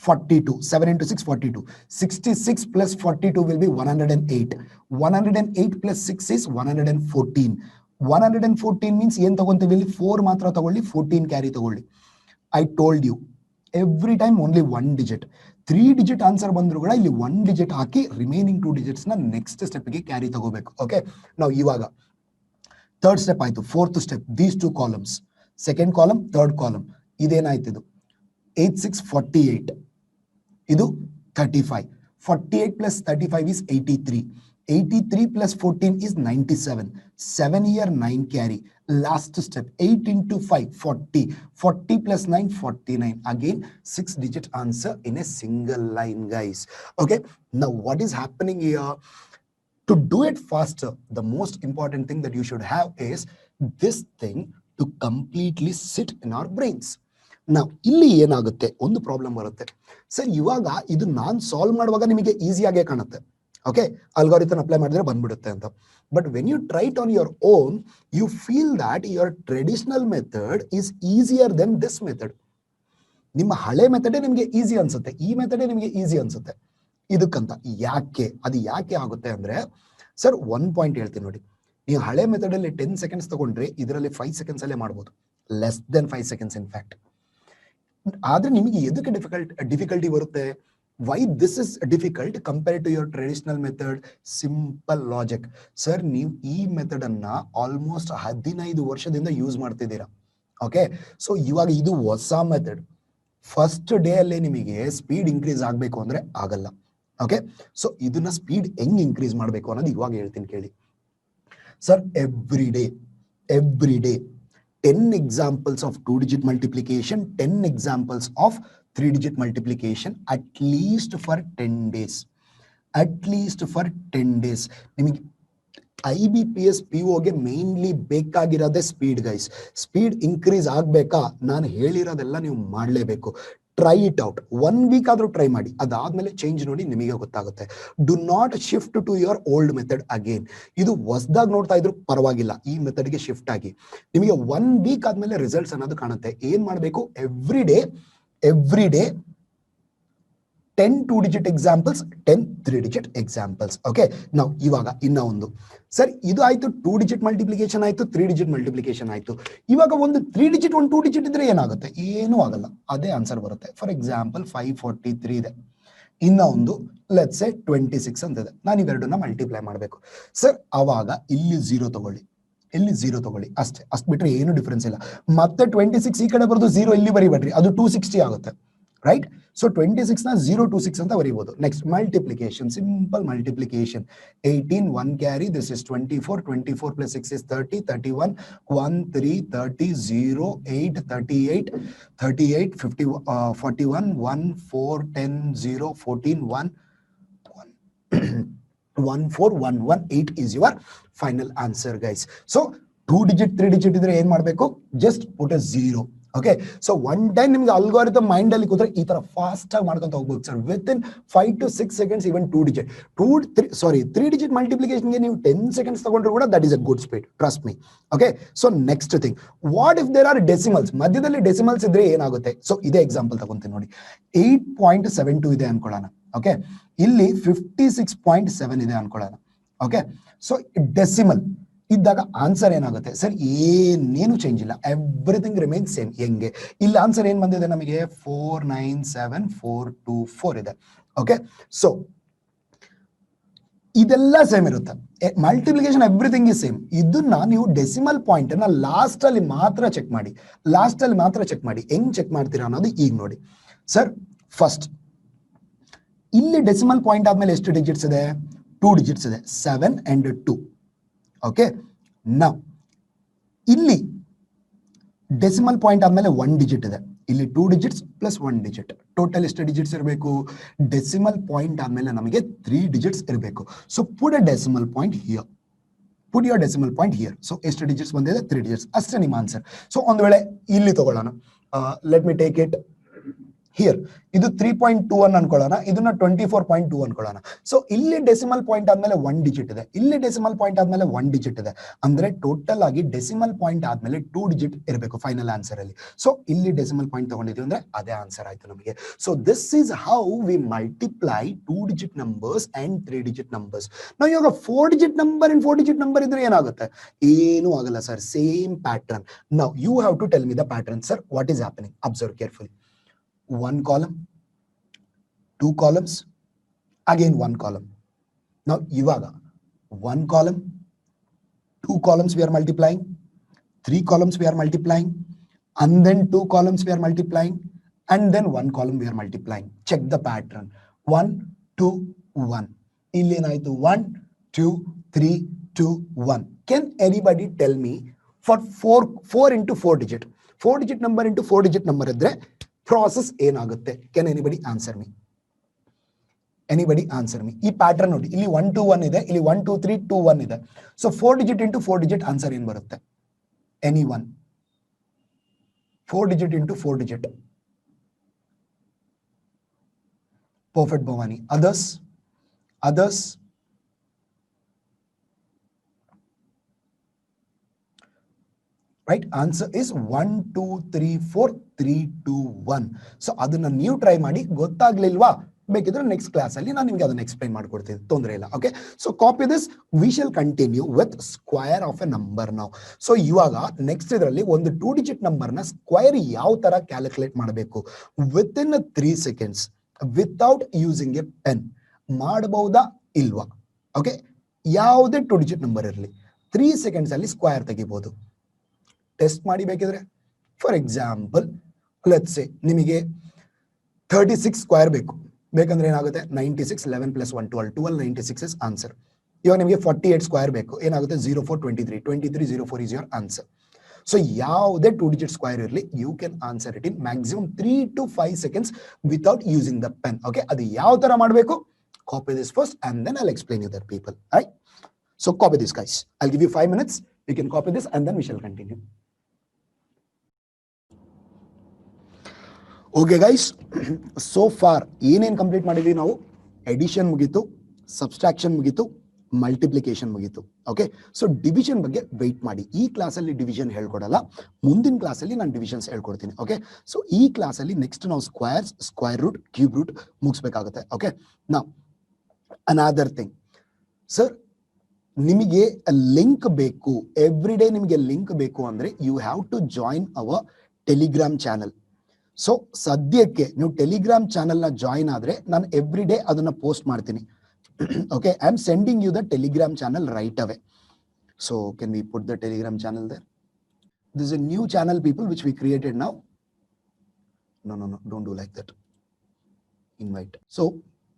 42, 7 into 6 42, 66 plus 42 will be 108, 108 plus 6 is 114, 114 means ಏನು ತಗೊಂತೀವಿ ಇಲ್ಲಿ 4 ಮಾತ್ರ ತಗೊಳ್ಳಿ, 14 ಕ್ಯಾರಿ ತಗೊಳ್ಳಿ. I told you every time only 1 digit. 3 digit answer ಬಂದ್ರು ಕೂಡ ಇಲ್ಲಿ 1 digit ಹಾಕಿ ರಿಮೈನಿಂಗ್ 2 digits ನ ನೆಕ್ಸ್ಟ್ ಸ್ಟೆಪ್ಗೆ ಕ್ಯಾರಿ ತಗೋಬೇಕು. ಓಕೆ, ನಾವು ಇವಾಗ ಥರ್ಡ್ ಸ್ಟೆಪ್ ಆಯ್ತು. Fourth step these 2 columns, second column third column, ಇದೇನಾಯ್ತು ಇದು 8 6 48, ಇದು 35, 48 plus 35 is 83, 83 plus 14 is 97, 7 here 9 carry. Last step 8 into 5 40, 40 plus 9 49. Again 6 digit answer in a single line, guys. Okay, now what is happening here? To do it faster, the most important thing that you should have is this thing to completely sit in our brains. ನಾವು ಇಲ್ಲಿ ಏನಾಗುತ್ತೆ, ಒಂದು problem ಬರುತ್ತೆ sir. ಇವಾಗ ಇದು ನಾನು solve ಮಾಡುವಾಗ ನಿಮಗೆ ಈಸಿಯಾಗೇ ಕಾಣುತ್ತೆ. ಓಕೆ, ಅಲ್ಗಾರಿಥಮ್ ಅಪ್ಲೈ ಮಾಡಿದ್ರೆ ಬಂದ್ಬಿಡುತ್ತೆ ಅಂತ. But when you try it on your own, you feel that your traditional method is easier than this method. ನಿಮ್ಮ ಹಳೆ ಮೆಥಡೇ ನಿಮಗೆ ಈಸಿ ಅನ್ಸುತ್ತೆ, ಈ ಮೆಥಡೇ ನಿಮಗೆ ಈಸಿ ಅನ್ಸುತ್ತೆ. ಇದಕ್ಕಂತ ಯಾಕೆ, ಅದು ಯಾಕೆ ಆಗುತ್ತೆ ಅಂದ್ರೆ ಸರ್ ಒನ್ ಪಾಯಿಂಟ್ ಹೇಳ್ತೀನಿ ನೋಡಿ. ನೀವು ಹಳೆ ಮೆಥಡಲ್ಲಿ 10 seconds ತಗೊಂಡ್ರೆ ಇದರಲ್ಲಿ 5 seconds ಅಲ್ಲೇ ಮಾಡ್ಬೋದು, less than 5 seconds in fact. ಆದ್ರೆ ನಿಮಗೆ ಎದಕ್ಕೆ ಡಿಫಿಕಲ್ಟಿ ಬರುತ್ತೆ? Why this is difficult compare to your traditional method? Simple logic sir, ನೀವು ಈ ಮೆಥಡ್ ಅನ್ನ ಆಲ್ಮೋಸ್ಟ್ 15 ವರ್ಷದಿಂದ ಯೂಸ್ ಮಾಡ್ತಿದ್ದೀರಾ. ಓಕೆ, ಸೊ ಇವಾಗ ಇದು ಹೊಸ ಮೆಥಡ್. ಫಸ್ಟ್ ಡೇ ಅಲ್ಲೇ ನಿಮಗೆ ಸ್ಪೀಡ್ ಇನ್ಕ್ರೀಸ್ ಆಗಬೇಕು ಅಂದ್ರೆ ಆಗಲ್ಲ. ಓಕೆ, ಸೊ ಇದನ್ನ ಸ್ಪೀಡ್ ಹೆಂಗ್ ಇನ್ಕ್ರೀಸ್ ಮಾಡಬೇಕು ಅನ್ನೋದು ಇವಾಗ ಹೇಳ್ತೀನಿ ಕೇಳಿ. Sir every day 10 examples of 2-digit multiplication, 10 examples of 3-digit multiplication, at least for 10 days. At least for 10 days. ನಿಮಗೆ IBPS POಗೆ ಮೇನ್ಲಿ ಬೇಕಾಗಿರೋದೇ ಸ್ಪೀಡ್ ಗೈಸ್. ಸ್ಪೀಡ್ ಇನ್ಕ್ರೀಸ್ ಆಗಬೇಕಾ? ನಾನು ಹೇಳಿರೋದೆಲ್ಲ ನೀವು ಮಾಡಲೇಬೇಕು. ಟ್ರೈ ಇಟ್ ಔಟ್, 1 week ಆದ್ರೂ ಟ್ರೈ ಮಾಡಿ, ಅದಾದ್ಮೇಲೆ ಚೇಂಜ್ ನೋಡಿ ನಿಮಗೆ ಗೊತ್ತಾಗುತ್ತೆ. Do not shift to your old method again. ಇದು ಹೊಸದಾಗಿ ನೋಡ್ತಾ ಇದ್ರು ಪರವಾಗಿಲ್ಲ, ಈ ಮೆಥಡ್ಗೆ ಶಿಫ್ಟ್ ಆಗಿ. ನಿಮಗೆ 1 week ಆದ್ಮೇಲೆ ರಿಸಲ್ಟ್ಸ್ ಅನ್ನೋದು ಕಾಣುತ್ತೆ. ಏನ್ ಮಾಡಬೇಕು? Every day 10 2-digit examples, 10 3-digit examples. Okay, ನಾವು ಇವಾಗ ಇನ್ನ ಒಂದು ಸರ್, ಇದು ಆಯ್ತು 2-digit ಮಲ್ಟಿಪ್ಲಿಕೇಶನ್ ಆಯ್ತು, 3-digit ಮಲ್ಟಿಪ್ಲಿಕೇಶನ್ ಆಯ್ತು. ಇವಾಗ ಒಂದು 3-digit ಒಂದು 2-digit ಇದ್ರೆ ಏನಾಗುತ್ತೆ? ಏನೂ ಆಗಲ್ಲ, ಅದೇ ಆನ್ಸರ್ ಬರುತ್ತೆ. ಫಾರ್ ಎಕ್ಸಾಂಪಲ್ 543 ಇದೆ, ಇನ್ನ ಒಂದು ಲೆಟ್ಸ್ ಸೇ 26 ಅಂತಿದೆ. ನಾನು ಇವೆರಡನ್ನ ಮಲ್ಟಿಪ್ಲೈ ಮಾಡಬೇಕು ಸರ್. ಅವಾಗ ಇಲ್ಲಿ 0 ತಗೊಳ್ಳಿ, ಇಲ್ಲಿ 0 ತಗೊಳ್ಳಿ, ಅಷ್ಟು ಬಿಟ್ರೆ ಏನು ಡಿಫ್ರೆನ್ಸ್ ಇಲ್ಲ. ಮತ್ತೆ 26 ಈ ಕಡೆ ಬರೋದು 0 ಇಲ್ಲಿ ಬರಿಬೇಡ್ರಿ, ಅದು 260 ಆಗುತ್ತೆ, ರೈಟ್? ಸೊ 26 ನ 026 ಅಂತ ಬರೀಬಹುದು. Next multiplication, simple multiplication. 18 1 carry, this is 24, 24 plus 6 is 30, 31 1 3 30 0 8 38 38 50 41 1 4 10 0 14 1 1 4 1 1 8 is your final answer guys. So 2 digit 3 digit ಇದ್ರೆ ಏನ್ ಮಾಡಬೇಕು, just put a 0. Okay, so one time ನಿಮ್ಗೆ ಅಲ್ಗಾರಿದಮ್ ಮೈಂಡ್ ಅಲ್ಲಿ ಕೂತ್ರೆ ಈ ತರ ಫಾಸ್ಟ್ ಆಗಿ ಮಾಡ್ಕೊಂತ ಹೋಗ್ಬೋದು sir. With in 5 to 6 seconds, even 2 digit 3 digit ಮಲ್ಟಿಪ್ಲಿಕೇಶನ್ಗೆ ನೀವು 10 seconds ತಗೊಂಡ್ರು ಕೂಡ that is a good speed, trust me. Okay, so next thing, what if there are decimals? ಮಧ್ಯದಲ್ಲಿ ಡೆಸಿಮಲ್ಸ್ ಇದ್ರೆ ಏನಾಗುತ್ತೆ? ಸೊ ಇದೇ ಎಕ್ಸಾಂಪಲ್ ತಗೊಂತೀನಿ ನೋಡಿ. 8.72 ಇದೆ ಅನ್ಕೊಳ್ಳೋಣ. ಓಕೆ, ಇಲ್ಲಿ 56.7 ಇದೆ ಅನ್ಕೊಳ್ಳೋಣ. ಓಕೆ, ಸೊ ಡೆಸಿಮಲ್ ಇದ್ದಾಗ ಆನ್ಸರ್ ಏನಾಗುತ್ತೆ ಸರ್? ಏನೇನು ಚೇಂಜ್ ಇಲ್ಲ, ಎವ್ರಿಥಿಂಗ್ ರಿಮೈನ್ಸ್ ಸೇಮ್. ಹೆಂಗೆ? ಇಲ್ಲಿ ಆನ್ಸರ್ ಏನ್ ಬಂದಿದೆ ನಮಗೆ? 497424 ಇದೆ. ಓಕೆ, ಸೊ ಇದೆಲ್ಲ ಸೇಮ್ ಇರುತ್ತೆ. Multiplication everything is same. ಇದನ್ನ ನೀವು ಡೆಸಿಮಲ್ ಪಾಯಿಂಟ್ ಅನ್ನ ಲಾಸ್ಟ್ ಅಲ್ಲಿ ಮಾತ್ರ ಚೆಕ್ ಮಾಡಿ, ಲಾಸ್ಟ್ ಅಲ್ಲಿ ಮಾತ್ರ ಚೆಕ್ ಮಾಡಿ. ಹೆಂಗ್ ಚೆಕ್ ಮಾಡ್ತೀರಾ ಅನ್ನೋದು ಈಗ ನೋಡಿ ಸರ್. ಫಸ್ಟ್ ಇಲ್ಲಿ ಡೆಸಿಮಲ್ ಪಾಯಿಂಟ್ ಆದ್ಮೇಲೆ ಎಷ್ಟು ಡಿಜಿಟ್ಸ್ ಇದೆ? 2 ಡಿಜಿಟ್ಸ್ ಇದೆ, 7 and 2. ಓಕೆ, ನೌ ಇಲ್ಲಿ ಡೆಸಿಮಲ್ ಪಾಯಿಂಟ್ ಆದ್ಮೇಲೆ 1 ಡಿಜಿಟ್ ಇದೆ, ಇಲ್ಲಿ 2 ಡಿಜಿಟ್ಸ್ ಪ್ಲಸ್ 1 ಡಿಜಿಟ್, ಟೋಟಲ್ ಎಷ್ಟು ಡಿಜಿಟ್ಸ್ ಇರಬೇಕು? ಡೆಸಿಮಲ್ ಪಾಯಿಂಟ್ ಆದ್ಮೇಲೆ ನಮಗೆ 3 ಡಿಜಿಟ್ಸ್ ಇರಬೇಕು. So put a decimal point here, put your decimal point here. So ಎಷ್ಟು ಡಿಜಿಟ್ಸ್ ಬಂದಿದೆ? 3 ಡಿಜಿಟ್ಸ್, ಅಷ್ಟೇ ನಿಮ್ಮ ಆನ್ಸರ್. ಸೊ ಒಂದು ವೇಳೆ ಇಲ್ಲಿ ತಗೊಳ್ಳೋಣ, let me take it here. ಇದು 3.21 ಅನ್ಕೊಳ್ಳೋಣ, ಇದನ್ನ 24.2 ಅನ್ಕೊಳ್ಳೋಣ. ಸೊ ಇಲ್ಲಿ ಡೆಸಿಮಲ್ ಪಾಯಿಂಟ್ ಆದ್ಮೇಲೆ 1 ಡಿಜಿಟ್ ಇದೆ, ಇಲ್ಲಿ ಡೆಸಿಮಲ್ ಪಾಯಿಂಟ್ ಆದ್ಮೇಲೆ 1 ಡಿಜಿಟ್ ಇದೆ. ಅಂದ್ರೆ ಟೋಟಲ್ ಆಗಿ ಡೆಸಿಮಲ್ ಪಾಯಿಂಟ್ ಆದ್ಮೇಲೆ 2 ಡಿಜಿಟ್ ಇರಬೇಕು ಫೈನಲ್ ಆನ್ಸರ್ ಅಲ್ಲಿ. ಸೊ ಇಲ್ಲಿ ಡೆಸಿಮಲ್ ಪಾಯಿಂಟ್ ತಗೊಂಡಿದ್ವಿ ಅಂದ್ರೆ ಅದೇ ಆನ್ಸರ್ ಆಯ್ತು ನಮಗೆ. So this is how we multiply 2 digit numbers and 3 digit numbers. ನಾವು ಇವಾಗ 4 digit number and 4 digit number ಇದ್ರೆ ಏನಾಗುತ್ತೆ? ಏನೂ ಆಗಲ್ಲ sir, same pattern. Now you have to tell me the pattern. Sir what is happening? Observe carefully. 1 column, 2 columns, again 1 column. Now ivaga 1 column, 2 columns we are multiplying, 3 columns we are multiplying, and then 2 columns we are multiplying, and then 1 column we are multiplying. Check the pattern. 1 2 1. Illi enaitu 1 2 3 2 1. Can anybody tell me for 4 into 4 digit, 4 digit number into 4 digit number idre process ಏನಾಗುತ್ತೆ? Can anybody answer me? Anybody answer me? ಈ pattern ನೋಡಿ, ಇಲ್ಲಿ 1 2 1 ಇದೆ, ಇಲ್ಲಿ 1 2 3 2 1 ಇದೆ. So 4 digit into 4 digit answer ಏನ್ ಬರುತ್ತೆ? Any one? 4 digit into 4 digit. Perfect Bhavani. Others? Right, answer is 1 2 3 4 3 2 1. So ಅದನ್ನ ನೀವು ಟ್ರೈ ಮಾಡಿ. ಗೊತ್ತಾಗ್ಲಿಲ್ವಾ? ಬೇಕಿದ್ರೆ ನೆಕ್ಸ್ಟ್ ಕ್ಲಾಸ್ ಅಲ್ಲಿ ನಾನು ನಿಮಗೆ ಅದನ್ನ ಎಕ್ಸ್ಪ್ಲೈನ್ ಮಾಡ್ಕೊಡ್ತೀನಿ, ತೊಂದರೆ ಇಲ್ಲ. Okay, so copy this. We shall continue with square of a number ನಾವು. ಸೊ ಇವಾಗ ನೆಕ್ಸ್ಟ್ ಇದರಲ್ಲಿ ಒಂದು 2 ಡಿಜಿಟ್ ನಂಬರ್ನ ಸ್ಕ್ವಯರ್ ಯಾವ ತರ ಕ್ಯಾಲ್ಕುಲೇಟ್ ಮಾಡಬೇಕು with in 3 seconds without using A pen ಮಾಡಬಹುದಾ ಇಲ್ವಾ? ಓಕೆ, ಯಾವುದೇ 2 ಡಿಜಿಟ್ ನಂಬರ್ ಇರಲಿ 3 seconds ಅಲ್ಲಿ ಸ್ಕ್ವಯರ್ ತೆಗಿಬಹುದು. ಟೆಸ್ಟ್ ಮಾಡಿ ಬೇಕಿದ್ರೆ. ಫಾರ್ ಎಕ್ಸಾಂಪಲ್ ಲೆಟ್ಸ್ ಸೇ ನಿಮಗೆ 36 ಸ್ಕ್ವಯರ್ ಬೇಕಂದ್ರೆ ಏನಾಗುತ್ತೆ? 96 11 plus 1 12 12 96 ಇಸ್ ಆನ್ಸರ್. ಇವಾಗ ನಿಮಗೆ 48 ಸ್ಕ್ವಯರ್ ಬೇಕು, ಏನಾಗುತ್ತೆ? 04 23 23 04 ಇಸ್ ಯುವರ್ ಆನ್ಸರ್. ಸೊ ಯಾವುದೇ 2 ಡಿಜಿಟ್ ಸ್ಕ್ವಯರ್ ಇರಲಿ, you can answer it in maximum 3 to 5 seconds without using the pen. Okay, ಅದು ಯಾವ ತರ ಮಾಡಬೇಕು? Copy this first and then I'll explain you that people. Right? So copy this guys. I'll give you 5 minutes. You can copy this and then we shall continue. Okay guys, so for ಏನೇನು complete ಮಾಡಿದ್ವಿ ನಾವು? Edition ಮುಗೀತು, subtraction ಮುಗೀತು, multiplication ಮುಗೀತು. Okay, so division ಬಗ್ಗೆ weight ಮಾಡಿ. ಈ ಕ್ಲಾಸಲ್ಲಿ ಡಿವಿಷನ್ ಹೇಳ್ಕೊಡಲ್ಲ, ಮುಂದಿನ ಕ್ಲಾಸಲ್ಲಿ ನಾನು ಡಿವಿಷನ್ಸ್ ಹೇಳ್ಕೊಡ್ತೀನಿ. ಓಕೆ, ಸೊ ಈ ಕ್ಲಾಸಲ್ಲಿ ನೆಕ್ಸ್ಟ್ ನಾವು squares, square root, cube root ಮುಗಿಸ್ಬೇಕಾಗುತ್ತೆ. ಓಕೆ, ನಾವು ಅನಾದರ್ ಥಿಂಗ್ ಸರ್, ನಿಮಗೆ ಲಿಂಕ್ ಬೇಕು, ಎವ್ರಿ ಡೇ ನಿಮಗೆ ಲಿಂಕ್ ಬೇಕು ಅಂದ್ರೆ you have to join our Telegram channel. So ಸದ್ಯಕ್ಕೆ ನೀವು ಟೆಲಿಗ್ರಾಮ್ ಚಾನಲ್ನ ಜಾಯಿನ್ ಆದರೆ ನಾನು ಎವ್ರಿ ಡೇ ಅದನ್ನು ಪೋಸ್ಟ್ ಮಾಡ್ತೀನಿ. Okay, I am sending you the Telegram channel right away. So can we put the Telegram channel there? This is a new channel, people, which we created now. No, don't do like that. Invite. So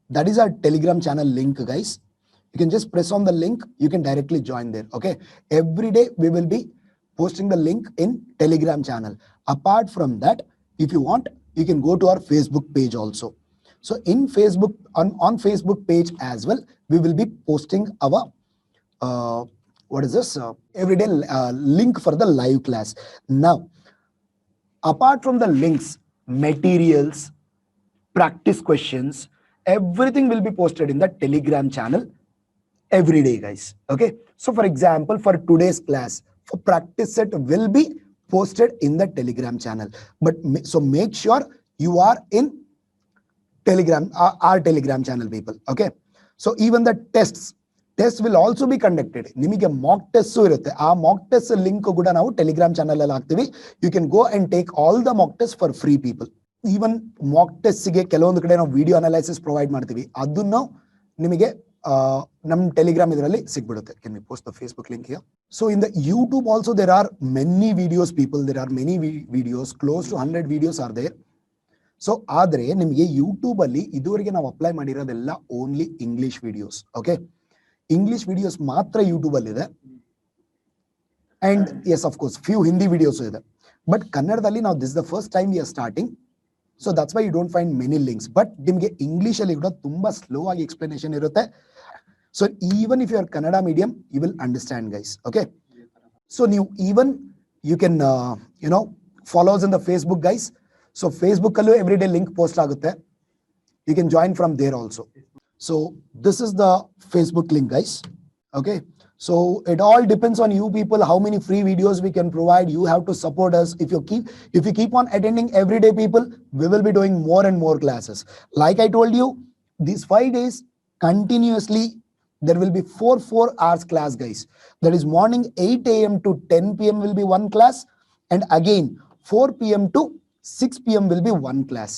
that is our Telegram channel link, guys. You can just press on the link. You can directly join there. Okay. Every day we will be posting the link in Telegram channel. Apart from that, if you want, you can go to our Facebook page also. So in Facebook, on Facebook page as well, we will be posting our what is this everyday link for the live class. Now, apart from the links, materials, practice questions, everything will be posted in the Telegram channel every day, guys. Okay, so for example, for today's class, for practice set will be posted in the Telegram channel. But so make sure you are in Telegram, our Telegram channel, people. Okay, so even the tests will also be conducted. ನಿಮಗೆ mock test ಇರುತ್ತೆ. ಆ mock test link ಕೂಡ ನಾವು Telegram channel ಅಲ್ಲಿ ಹಾಕ್ತೀವಿ. You can go and take all the mock test for free, people. Even mock test ಗೆ ಕೆಲವೊಂದು ಕಡೆ ನಾವು ವಿಡಿಯೋ ಅನಾಲಿಸಿಸ್ ಪ್ರೊವೈಡ್ ಮಾಡ್ತೀವಿ. ಅದನ್ನು ನಿಮಗೆ ನಮ್ಮ ಟೆಲಿಗ್ರಾಮ್ ಇದರಲ್ಲಿ ಸಿಗ್ಬಿಡುತ್ತೆ. Can we post the Facebook link here? So in the YouTube also there are many videos, people. There are many videos, close to 100 videos are there. So ಆದ್ರೆ ನಿಮಗೆ YouTube ಅಲ್ಲಿ ಇದುವರೆಗೆ ನಾವು ಅಪ್ಲೈ ಮಾಡಿರೋದೆಲ್ಲ only English videos. Okay, English videos ಮಾತ್ರ YouTube ಅಲ್ಲಿ ಇದೆ. And yes, of course few Hindi videos ಇದೆ. ಬಟ್ ಕನ್ನಡದಲ್ಲಿ ನಾವು this the first time we are starting. So that's why you don't find many links. But ನಿಮಗೆ English ಅಲ್ಲಿ ಕೂಡ ತುಂಬಾ ಸ್ಲೋ ಆಗಿ ಎಕ್ಸ್ಪ್ಲನೇಷನ್ ಇರುತ್ತೆ. So even if you are Kannada medium, you will understand, guys. Okay, so ನೀವು even you can follows in the Facebook, guys. So Facebook ಅಲ್ಲೂ every day link post ಆಗುತ್ತೆ. You can join from there also. So this is the Facebook link, guys. Okay, so it all depends on you, people, how many free videos we can provide. You have to support us. If you keep on attending every day, people, we will be doing more and more classes. Like I told you, these 5 days continuously there will be 4 hours class, guys. That is morning 8 a.m. to 10 p.m. will be one class, and again 4 p.m. to 6 p.m. will be one class.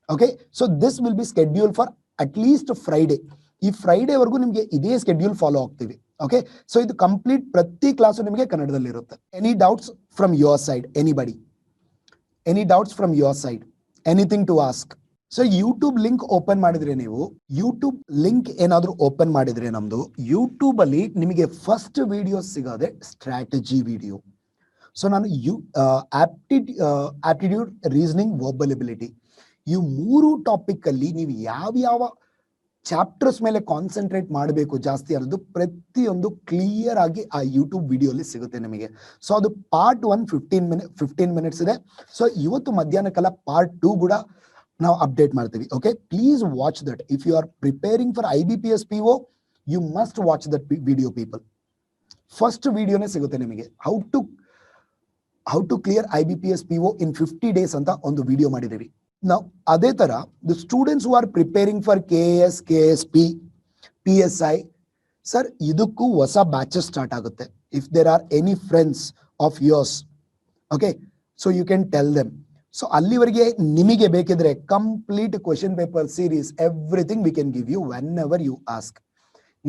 Okay, so this will be scheduled for at least Friday. ಈ Friday ವರೆಗೂ ನಿಮಗೆ ಇದೇ schedule follow ಆಗ್ತೀವಿ. Okay, so ಇದು complete ಪ್ರತಿ class ನಿಮಗೆ ಕನ್ನಡದಲ್ಲಿ ಇರುತ್ತೆ. Any doubts from your side? Any doubts from your side? Anything to ask? So YouTube link open ಮಾಡಿದ್ರೆ, ನೀವು ಯೂಟ್ಯೂಬ್ ಲಿಂಕ್ ಏನಾದರೂ ಓಪನ್ ಮಾಡಿದ್ರೆ, ನಮ್ದು ಯೂಟ್ಯೂಬ್ ಅಲ್ಲಿ ನಿಮಗೆ ಫಸ್ಟ್ ವಿಡಿಯೋ ಸಿಗೋದೆ ಸ್ಟ್ರಾಟಜಿ ವಿಡಿಯೋ. ಸೊ ನಾನು ಆಪ್ಟಿಟ್ಯೂಡ್, ರೀಸನಿಂಗ್, ವರ್ಬಲ್ ಎಬಿಲಿಟಿ, ಈ 3 ಟಾಪಿಕ್ ಅಲ್ಲಿ ನೀವು ಯಾವ ಚಾಪ್ಟರ್ಸ್ ಮೇಲೆ ಕಾನ್ಸಂಟ್ರೇಟ್ ಮಾಡಬೇಕು ಜಾಸ್ತಿ ಅನ್ನೋದು ಪ್ರತಿಯೊಂದು ಕ್ಲಿಯರ್ ಆಗಿ ಆ ಯೂಟ್ಯೂಬ್ ವಿಡಿಯೋಲಿ ಸಿಗುತ್ತೆ ನಿಮಗೆ. ಸೊ ಅದು ಪಾರ್ಟ್ 1 15 ಮಿನಿಟ್ಸ್ ಇದೆ. ಸೊ ಇವತ್ತು ಮಧ್ಯಾಹ್ನಕ್ಕೆಲ್ಲ ಪಾರ್ಟ್ 2 ಕೂಡ ನಾವು ಅಪ್ಡೇಟ್ ಮಾಡ್ತೀವಿ. Okay, please watch that. If you are preparing for IBPS PO, you must watch that video, people. First ವಿಡಿಯೋನೇ ಸಿಗುತ್ತೆ ನಿಮಗೆ. How to clear IBPS PO in 50 days ಅಂತ ಒಂದು ವಿಡಿಯೋ ಮಾಡಿದ್ದೀವಿ ನಾವು. ಅದೇ ತರ the students who are preparing for KAS, KSP, PSI, sir, ಇದಕ್ಕೂ ಹೊಸ ಬ್ಯಾಚಸ್ ಸ್ಟಾರ್ಟ್ ಆಗುತ್ತೆ. If there are any friends of yours, okay, so you can tell them. So ಅಲ್ಲಿವರೆಗೆ ನಿಮಗೆ ಬೇಕಿದ್ರೆ complete question paper series, everything we can give you whenever you ask.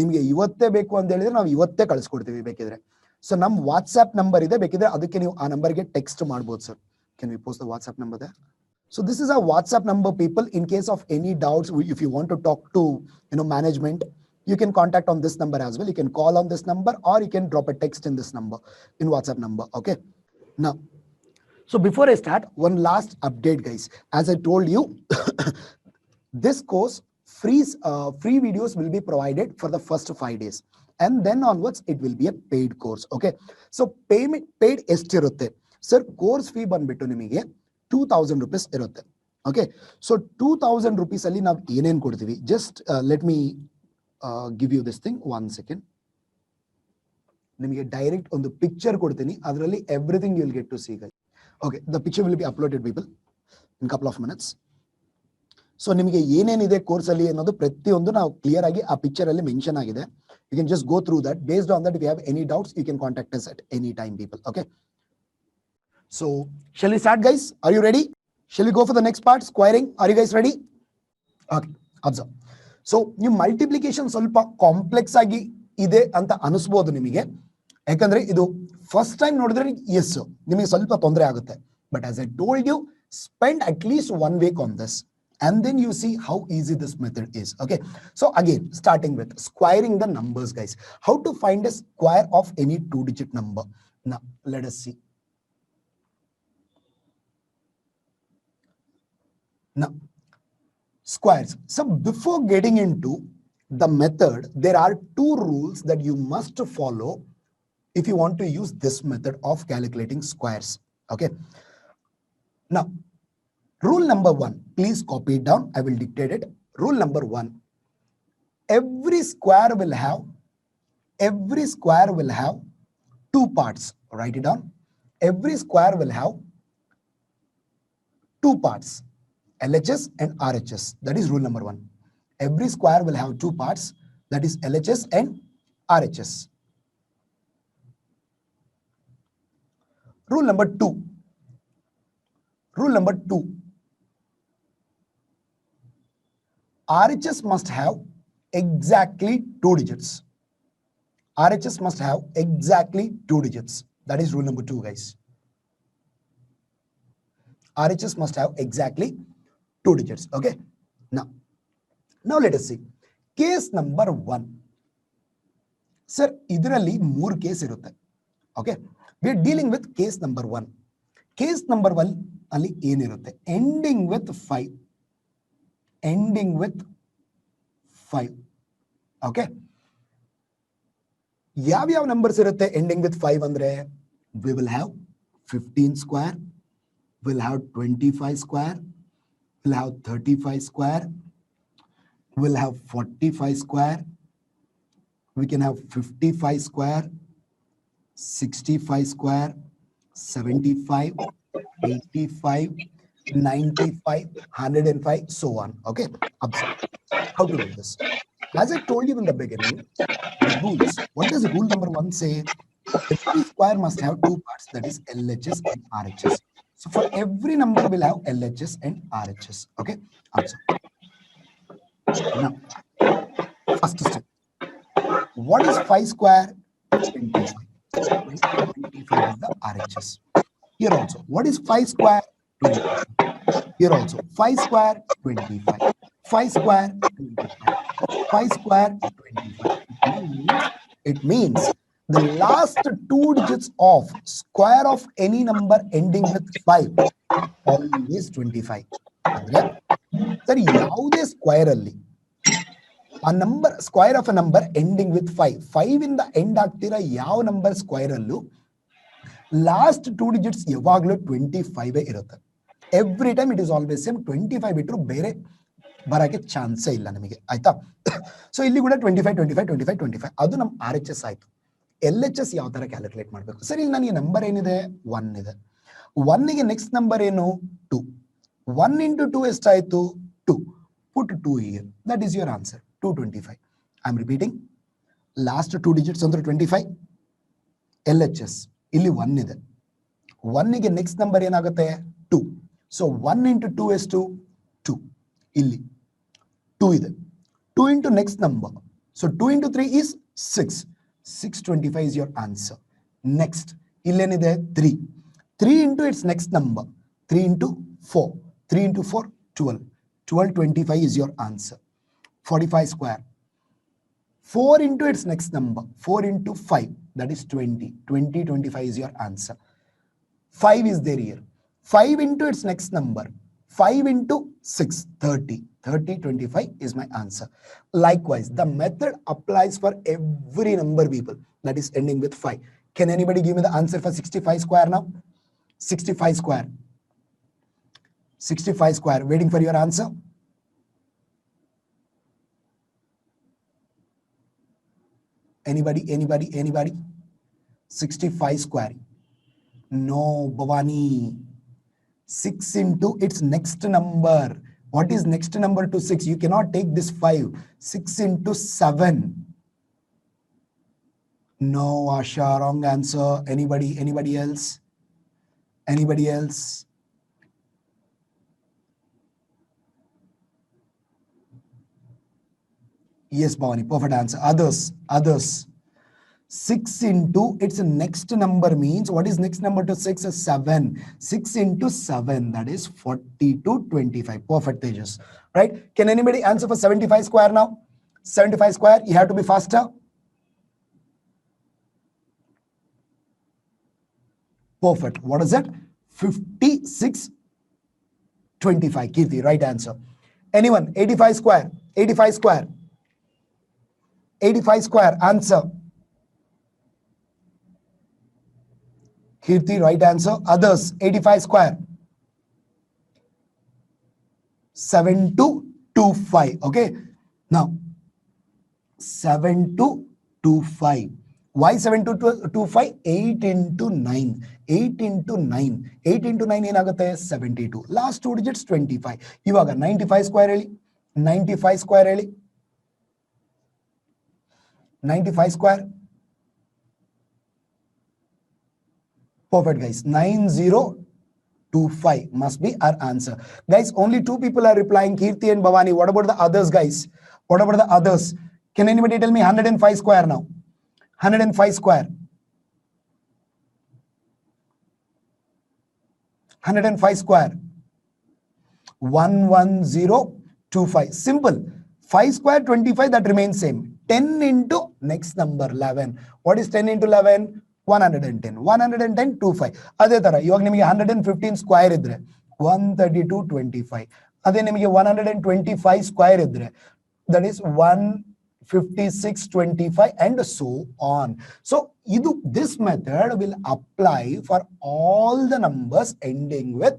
ನಿಮಗೆ ಇವತ್ತೇ ಬೇಕು ಅಂತ ಹೇಳಿದ್ರೆ ನಾವು ಇವತ್ತೇ ಕಳಿಸ್ಕೊಡ್ತೀವಿ ಬೇಕಿದ್ರೆ. ಸೊ ನಮ್ಮ ವಾಟ್ಸ್ಆಪ್ ನಂಬರ್ ಇದೆ, ಬೇಕಿದ್ರೆ ಅದಕ್ಕೆ ನೀವು ಆ ನಂಬರ್ಗೆ ಟೆಕ್ಸ್ಟ್ ಮಾಡ್ಬೋದು. Sir, can we post the WhatsApp number they? So this is our WhatsApp number, people. In case of any doubts, if you want to talk to management, you can contact on this number as well. You can call on this number, or you can drop a text in this number, in WhatsApp number. Okay. Now, so before I start, one last update, guys. As I told you, this course free videos will be provided for the first 5 days, and then onwards it will be a paid course. Okay. So payment paid estirutte. Sir, course fee banbittu nimige 2000 rupees irutte. Okay, so 2000 rupees ಅಲ್ಲಿ ನಾವು ಏನೇನ್ ಕೊಡ್ತೀವಿ, just let me give you this thing. 1 second. ನಿಮಗೆ direct ಒಂದು picture ಕೊಡ್ತೀನಿ, ಅದರಲ್ಲಿ everything you will get to see, guys. Okay, the picture will be uploaded, people, in couple of minutes. So ನಿಮಗೆ ಏನೇನಿದೆ ಕೋರ್ಸ್ ಅಲ್ಲಿ ಅನ್ನೋದು ಪ್ರತಿಯೊಂದು ನಾವು ಕ್ಲಿಯರ್ ಆಗಿ ಆ ಪಿಕ್ಚರ್ ಅಲ್ಲಿ ಮೆನ್ಷನ್ ಆಗಿದೆ. You can just go through that. Based on that, if you have any doubts, you can contact us at any time, people. Okay, so shall we start, guys? Are you ready? Shall we go for the next part, squaring? Are you guys ready? Okay, observe. So ನೀವು multiplication ಸ್ವಲ್ಪ complex ಆಗಿ ಇದೆ ಅಂತ ಅನಿಸ್ಬೋದು ನಿಮಗೆ, ಯಾಕಂದ್ರೆ ಇದು first time ನೋಡಿದ್ರೆ S ನಿಮಗೆ ಸ್ವಲ್ಪ ತೊಂದರೆ ಆಗುತ್ತೆ. But as I told you, spend at least 1 week on this and then you see how easy this method is. Okay, so again starting with squaring the numbers, guys. How to find a square of any 2-digit number? Now let us see. Now squares. So before getting into the method, there are 2 rules that you must follow if you want to use this method of calculating squares. Okay, now rule number 1, please copy it down. I will dictate it. Rule number 1, every square will have 2 parts. Write it down. Every square will have 2 parts, LHS and RHS. That is rule number 1. Every square will have 2 parts, that is LHS and RHS. Rule number 2. RHS must have exactly 2 digits. RHS must have exactly 2 digits. That is rule number 2, guys. RHS must have exactly 2 digits. Okay, now let us see case number 1. Sir, idralli 3 case irutte. Okay, we are dealing with case number 1. Case number 1 ಅಲ್ಲಿ ಏನಿರುತ್ತೆ? ending with 5. Okay, ಯಾವ numbers ಇರುತ್ತೆ ending with 5 ಅಂದ್ರೆ? We will have 15 square, we'll have 25 square, we'll have 35 square, we'll have 45 square, we can have 55 square, 65 square, 75, 85, 95, 105, so on. Okay, observe how to do this. As I told you in the beginning, the rules. What does rule number 1 say? Every square must have 2 parts, that is LHS and RHS. So for every number we'll have LHS and RHS. Okay, observe. Now first step, what is 5 square? 25. 25 is the RHS. Here also, what is 5 square? 25. Here also, 5 square, 25. 5 square, 25. 5 square, 25. It means the last 2 digits of square of any number ending with 5 always 25. ಅಂದ್ರೆ sir ಯಾವುದೇ square ಅಲ್ಲಿ ಆ number square of a number ending with 5 ಇಂದ end ಆಗ್ತಿರೋ ಯಾವ number square ಅಲ್ಲೂ last 2 digits ಯಾವಾಗಲೂ 25 ಇರುತ್ತೆ. Every time it is always same. 25 ಬಿಟ್ಟರು ಬೇರೆ ಬರಕ್ಕೆ ಚಾನ್ಸೇ ಇಲ್ಲ ನಮಗೆ, ಆಯ್ತಾ? ಸೊ ಇಲ್ಲಿ ಕೂಡ 25 25 25 25 ಅದು ನಮ್ಮ RHS ಆಯ್ತು. LHS ಯಾವ ತರ ಕ್ಯಾಲ್ಕುಲೇಟ್ ಮಾಡಬೇಕು? ಸರ್ ಇಲ್ಲಿ ನನಗೆ ನಂಬರ್ ಏನಿದೆ? 1 ಇದೆ. 1 ಗೆ ನೆಕ್ಸ್ಟ್ ನಂಬರ್ ಏನು? 2. 1 into 2 ಎಷ್ಟಾಯ್ತು? 2. Put 2 here. That is your answer. 225. I am repeating. Last 2 digits ಅಂದ್ರೆ 25. LHS ಇಲ್ಲಿ 1 ಇದೆ. 1 ಗೆ ನೆಕ್ಸ್ಟ್ ನಂಬರ್ ಏನಾಗುತ್ತೆ? 2. So 1 into 2 ಎಷ್ಟು? 2. ಇಲ್ಲಿ 2 ಇದೆ. 2 into next number. So 2 into 3 is 6. 625 is your answer. Next, illenide 3. 3 into its next number. 3 into 4. 3 into 4, 12. 1225 is your answer. 45 square. 4 into its next number. 4 into 5. That is 20. 2025 is your answer. 5 is there here. 5 into its next number. 5 into 6, 30. 30, 25 is my answer. Likewise, the method applies for every number, people, that is ending with 5. Can anybody give me the answer for 65 square now? 65 square. 65 square. Waiting for your answer. Anybody? 65 square. No, Bhavani. 6 into its next number. What is next number to 6? You cannot take this 5. 6 into 7. No, Asha, wrong answer. Anybody else? Yes, Bhavani, perfect answer. Others. 6 into its next number means, what is next number to 6 is 7. 6 into 7, that is 40 to 25. Perfect, Tejas. Right? Can anybody answer for 75 square now? 75 square, you have to be faster. Perfect. What is it? 56, 25. Kirti, right answer. Anyone? 85 square. 85 square. 85 square. Answer. Kirti, right answer. Others, 85 square. 7225. Okay. Now, 7225. Why 7225? 8 into 9. 8 into 9. 8 into 9 ಏನಾಗುತ್ತೆ 72. Last two digits 25. ಇವಾಗ 95 square ಹೇಳಿ. 95 square ಹೇಳಿ. 95 square. Perfect, guys. 9025 must be our answer. Guys, only two people are replying, Kirti and Bhavani. What about the others, guys? What about the others? Can anybody tell me 105 square now? 105 square. 105 square. 11025. Simple. 5 square 25, that remains same. 10 into next number 11. What is 10 into 11? 110. 110 25. ಅದೇ ತರ ಇವಾಗ ನಿಮಗೆ 115 square ಇದ್ರೆ 132 25. ಅದೇ ನಿಮಗೆ 125 square ಇದ್ರೆ that is 156 25 and so on. So this method will apply for all the numbers ending with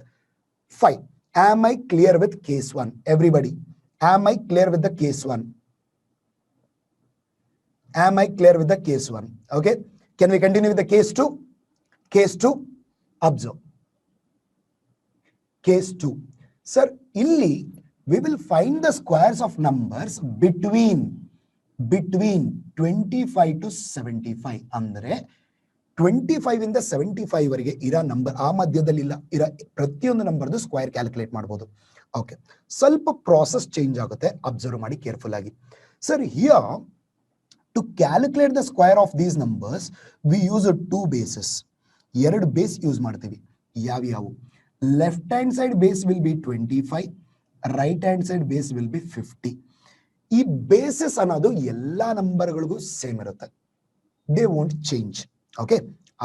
5. Am I clear with case 1? Everybody, am I clear with the case 1? Am I clear with the case 1? Okay. Can we continue with the case 2? Case 2, observe. Case 2. Sir, illi we will find the squares of numbers between 25 to 75. Andre 25 ಇಂದ 75 ವರೆಗೆ ಇರೋ number ಆ ಮಧ್ಯದಲ್ಲಿ ಇರೋ ಪ್ರತಿಯೊಂದು ನಂಬರ್ದು square calculate ಮಾಡಬಹುದು. Okay, ಸ್ವಲ್ಪ process change ಆಗುತ್ತೆ, ಅಬ್ಸರ್ವ್ ಮಾಡಿ ಕೇರ್ಫುಲ್ ಆಗಿ. Sir, here to calculate the square of these numbers, we use two bases. ಎರಡು ಬೇಸ್ ಯೂಸ್ ಮಾಡ್ತೀವಿ. ಯಾವ್ಯಾವು? Left hand side base will be 25, right hand side base will be 50. ಈ basis ಅನ್ನೋದು ಎಲ್ಲಾ ನಂಬರ್ಗಳಿಗೂ same ಇರುತ್ತೆ. They won't change. Okay,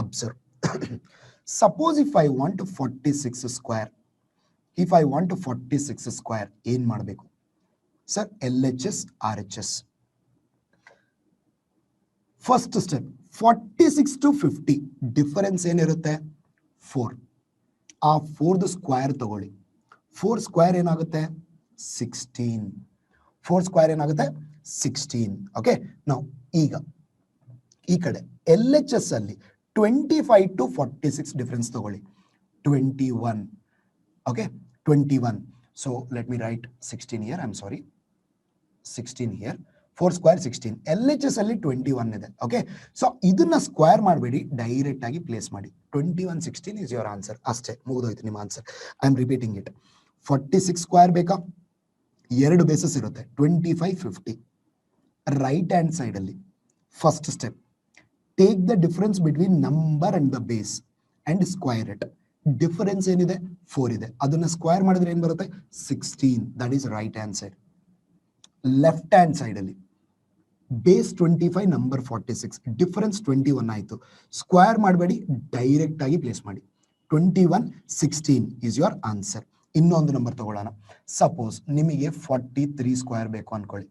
observe. Suppose if I want 46 square, if I want 46 square ಏನ್ ಮಾಡಬೇಕು sir? LHS RHS. First step 46 to 50 difference ಏನಿರುತ್ತೆ? 4. ಆ 4ದು square ತಗೊಳ್ಳಿ. 4 square ಏನಾಗುತ್ತೆ? 16. 4 ಸ್ಕ್ವೇರ್ ಏನಾಗುತ್ತೆ? 16. ಓಕೆ, ನಾವು ಈಗ ಈ ಕಡೆ LHS ಅಲ್ಲಿ 25 to 46 ಡಿಫರೆನ್ಸ್ ತಗೊಳ್ಳಿ. 21. Okay, 21. So let me right 16 here. I am sorry, 16 here. 4 square 16. LHS ಅಲ್ಲಿ 21 ಇದೆ. ಓಕೆ, ಸೊ ಇದನ್ನ ಸ್ಕ್ವೇರ್ ಮಾಡಬೇಡಿ, ಡೈರೆಕ್ಟ್ ಆಗಿ ಪ್ಲೇಸ್ ಮಾಡಿ. 21 16 ಇಸ್ ಯುವರ್ ಆನ್ಸರ್. ಅಷ್ಟೇ, ಮುಗಿದೋಯ್ತು ನಿಮ್ಮ answer. I am repeating it. 46 square ಬೇಕಾ? ಎರಡು ಬೇಸಸ್ ಇರುತ್ತೆ, 25 50. ರೈಟ್ ಹ್ಯಾಂಡ್ ಸೈಡ್ ಅಲ್ಲಿ first step, take the difference between number and the base and square it. Difference ಏನಿದೆ? 4 ಇದೆ, ಅದನ್ನ ಸ್ಕ್ವೇರ್ ಮಾಡಿದ್ರೆ ಏನ್ ಬರುತ್ತೆ? 16. That is right hand side. Left hand side ಅಲ್ಲಿ ಬೇಸ್ 25, ನಂಬರ್ 46, ಡಿಫರೆನ್ಸ್ 21 ಆಯ್ತು. ಸ್ಕ್ವೇರ್ ಮಾಡಬೇಡಿ, ಡೈರೆಕ್ಟ್ ಆಗಿ ಪ್ಲೇಸ್ ಮಾಡಿ. 21 16 ಇಸ್ ಯುವರ್ ಆನ್ಸರ್. ಇನ್ನೊಂದು ನಂಬರ್ ತಗೊಳ್ಳೋಣ. ಸಪೋಸ್ ನಿಮಗೆ 43 ಸ್ಕ್ವೇರ್ ಬೇಕು ಅನ್ಕೊಳ್ಳಿ.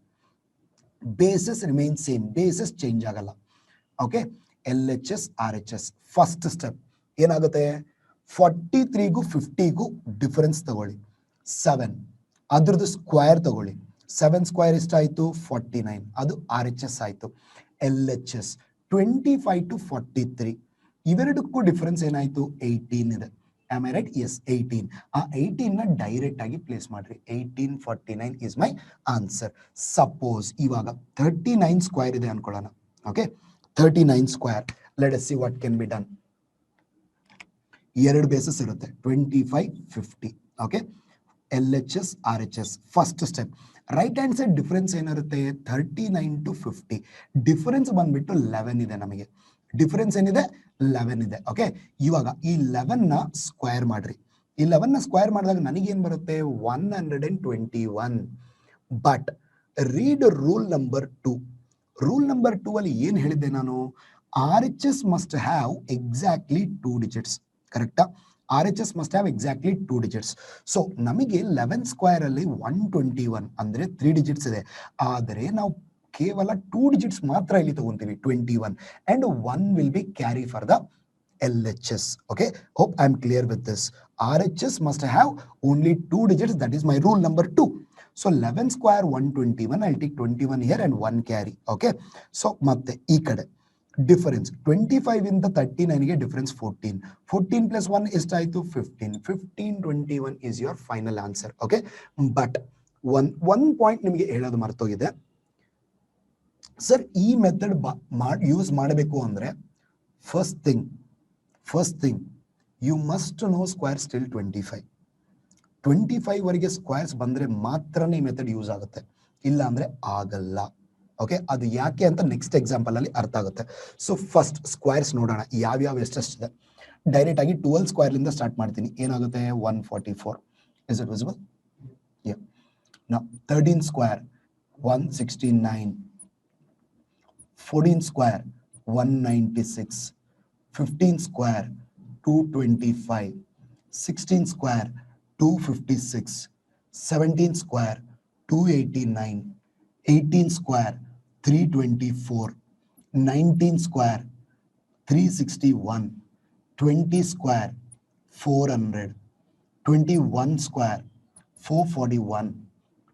Bases remain same, bases change ಆಗಲ್ಲ. Okay, LHS RHS. First step ಏನಾಗುತ್ತೆ? 43ಗೂ 50ಗೂ ಡಿಫರೆನ್ಸ್ ತಗೊಳ್ಳಿ, 7. ಅದ್ರದ್ದು ಸ್ಕ್ವೇರ್ ತಗೊಳ್ಳಿ. 7 ಸ್ಕ್ವೇರ್ ಎಷ್ಟಾಯ್ತು? 49. ಅದು RHS ಆಯ್ತು. LHS 25 to 43, ಇವೆರಡಕ್ಕೂ ಡಿಫರೆನ್ಸ್ ಏನಾಯ್ತು? 18 ಇದೆ. Am I right? ಎಸ್, 18. ಆ 18 ನ ಡೈರೆಕ್ಟ್ ಆಗಿ ಪ್ಲೇಸ್ ಮಾಡ್ರಿ. 1849 ಇಸ್ ಮೈ ಆನ್ಸರ್. ಸಪೋಸ್ ಇವಾಗ 39 ಸ್ಕ್ವೇರ್ ಇದೆ ಅನ್ಕೊಳ್ಳೋಣ. Okay, 39 square. Let us see what can be done. ಎರಡು ಬೇಸಸ್ ಇರುತ್ತೆ, 25 50. Okay, L H S R H S. First step right hand side difference ಏನಿರುತ್ತೆ 39 to 50. ಡಿಫರೆನ್ಸ್ ಬಂದ್ಬಿಟ್ಟು 11 ಇದೆ. ನಮಗೆ ಡಿಫರೆನ್ಸ್ ಏನಿದೆ 11 ಇದೆ. ಓಕೆ, ಇವಾಗ ಈ 11ನ ಸ್ಕ್ವೇರ್ ಮಾಡ್ರಿ. ಈ 11ನ ಸ್ಕ್ವೇರ್ ಮಾಡಿದಾಗ ನನಗೇನು ಬರುತ್ತೆ 121. But read rule number 2. Rule number 2 ಅಲ್ಲಿ ಏನು ಹೇಳಿದ್ದೆ ನಾನು, R H S must have exactly 2 digits. ಕರೆಕ್ಟಾ? R H S must have exactly 2 digits. So ನಮಗೆ 11 ಸ್ಕ್ವೇರ್ ಅಲ್ಲಿ 121 ಅಂದ್ರೆ 3 ಡಿಜಿಟ್ಸ್ ಇದೆ. ಆದರೆ ನಾವು ಕೇವಲ 2 ಡಿಜಿಟ್ಸ್ ಮಾತ್ರ ಇಲ್ಲಿ ತಗೊಂತೀವಿ, 21, and 1 will be carry for the LHS. Okay, hope I am clear with this. RHS must have only 2 digits. That is my rule number 2. So 11 square 121. I'll take 21 here and 1 carry. Okay, so matte ee kade difference 25 in the 39 ಗೆ difference 14. 14 plus 1 ಎಷ್ಟಾಯಿತು 15. 15 21 is your final answer. Okay, but one point ನಿಮಗೆ ಹೇಳೋದು ಮರ್ತೋಗಿದೆ sir. ಈ method use ಮಾಡಬೇಕು ಅಂದ್ರೆ first thing you must know square still 25. 25 ವರೆಗೆ squares ಬಂದ್ರೆ ಮಾತ್ರನೇ ಈ ಮೆಥಡ್ ಯೂಸ್ ಆಗುತ್ತೆ, ಇಲ್ಲ ಅಂದ್ರೆ ಆಗಲ್ಲ. ಓಕೆ, ಅದು ಯಾಕೆ ಅಂತ ನೆಕ್ಸ್ಟ್ ಎಕ್ಸಾಂಪಲ್ ಅಲ್ಲಿ ಅರ್ಥ ಆಗುತ್ತೆ. ಸೊ ಫಸ್ಟ್ ಸ್ಕ್ವೇರ್ಸ್ ನೋಡೋಣ ಯಾವ್ಯಾವ ಎಷ್ಟೆಷ್ಟಿದೆ. ಡೈರೆಕ್ಟ್ ಆಗಿ 12 ಸ್ಕ್ವೇರ್ ಇಂದ ಸ್ಟಾರ್ಟ್ ಮಾಡ್ತೀನಿ. ಏನಾಗುತ್ತೆ 144. Is it visible? Yeah. Now 13 square 169. 14 square 196. 15 square 225. 16 square 256. 17 square 289. 18 square 324. 19 square 361. 20 square 400. 21 square 441.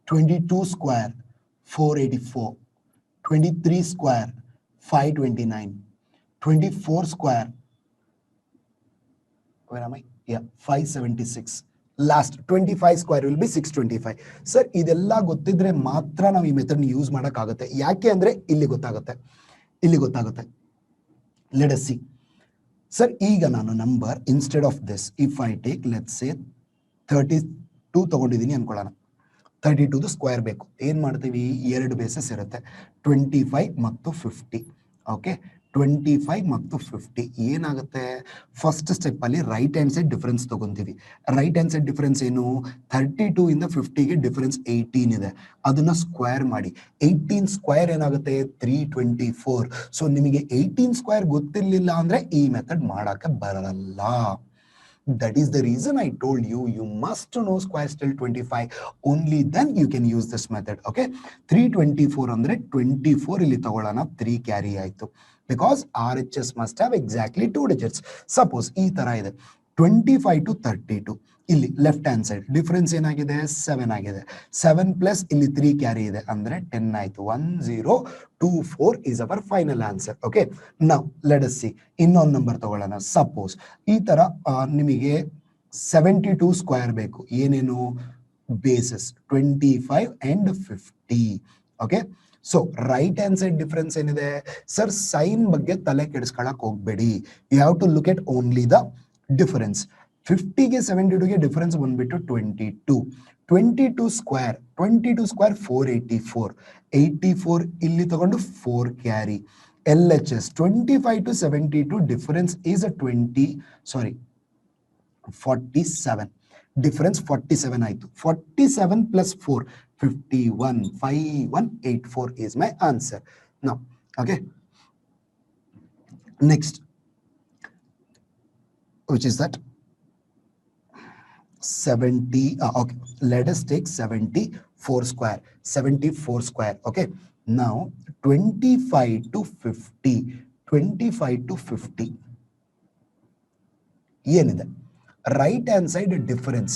22 square 484. 23 square 529. 24 square, where am I? Yeah, 576. Last 25 square will be 625. Sir ಇದೆಲ್ಲ ಗೊತ್ತಿದ್ರೆ ಮಾತ್ರ ನಾವು ಈ ಮೆಥಡ್ ಯೂಸ್ ಮಾಡೋಕ್ಕಾಗುತ್ತೆ. ಯಾಕೆ ಅಂದ್ರೆ ಇಲ್ಲಿ ಗೊತ್ತಾಗುತ್ತೆ. Let us C. ಸರ್ ಈಗ ನಾನು number instead of this if I take let's say 32 ತಗೊಂಡಿದ್ದೀನಿ ಅನ್ಕೊಳ್ಳೋಣ. 32 ಸ್ಕ್ವೇರ್ ಬೇಕು. ಏನ್ ಮಾಡ್ತೀವಿ, 2 ಬೇಸಸ್ ಇರುತ್ತೆ, 25 ಮತ್ತು 50. ಓಕೆ, 25 ಮತ್ತು 50 ಏನಾಗುತ್ತೆ, ಫಸ್ಟ್ ಸ್ಟೆಪ್ ಅಲ್ಲಿ ರೈಟ್ ಹ್ಯಾಂಡ್ ಸೈಡ್ ಡಿಫರೆನ್ಸ್ ತಗೊಂತೀವಿ. ರೈಟ್ ಹ್ಯಾಂಡ್ ಸೈಡ್ ಡಿಫರೆನ್ಸ್ ಏನು, 32 ಇಂದ 50ಗೆ ಡಿಫರೆನ್ಸ್ 18 ಇದೆ, ಅದನ್ನ ಸ್ಕ್ವೇರ್ ಮಾಡಿ. 18 ಸ್ಕ್ವೇರ್ ಏನಾಗುತ್ತೆ 324. ಸೊ ನಿಮಗೆ 18 ಸ್ಕ್ವೇರ್ ಗೊತ್ತಿರ್ಲಿಲ್ಲ ಅಂದ್ರೆ ಈ ಮೆಥಡ್ ಮಾಡಕ್ಕೆ ಬರಲ್ಲ. That is the reason I told you, you must know square till 25. Only then you can use this method. Okay, 324 andre 24 ಇಲ್ಲಿ ತಗೊಳ್ಳೋಣ, 3 ಕ್ಯಾರಿ ಆಯ್ತು. Because RHS must have exactly 2 digits. Suppose ಈ ತರ ಇದೆ 25 to 32. ಇಲ್ಲಿ left hand side difference ಏನಾಗಿದೆ 7 ಆಗಿದೆ. 7 plus ಇಲ್ಲಿ 3 ಕ್ಯಾರಿ ಇದೆ ಅಂದ್ರೆ 10 ಆಯ್ತು. 1024 is our final answer. Okay, now let us see ಇನ್ನೊಂದು ನಂಬರ್ ತಗೊಳ್ಳೋಣ. ಸಪೋಸ್ ಈ ತರ ನಿಮಗೆ 72 ಸ್ಕ್ವೇರ್ ಬೇಕು. ಏನೇನು bases 25 and 50. Okay, so right hand side difference ಏನಿದೆ ಸರ್, ಸೈನ್ ಬಗ್ಗೆ ತಲೆ ಕೆಡಿಸ್ಕೊಳಕ್ ಹೋಗ್ಬೇಡಿ. You have to look at only the difference. 50ಗೆ 72ಗೆ ಡಿಫರೆನ್ಸ್ ಬಂದ್ಬಿಟ್ಟು 22. 22 ಸ್ಕ್ವೇರ್ 484. 84 ಇಲ್ಲಿ ತಗೊಂಡು 4 carry. LHS 25 to 72 difference is a 47. Difference 47 ಆಯ್ತು. 47 plus 4 51. 5184 is my answer. Now, okay, next, which is that 70. Okay, let us take 74 square. 74 square. Okay, now 25 to 50. 25 to 50 ಏನಿದೆ, right hand side difference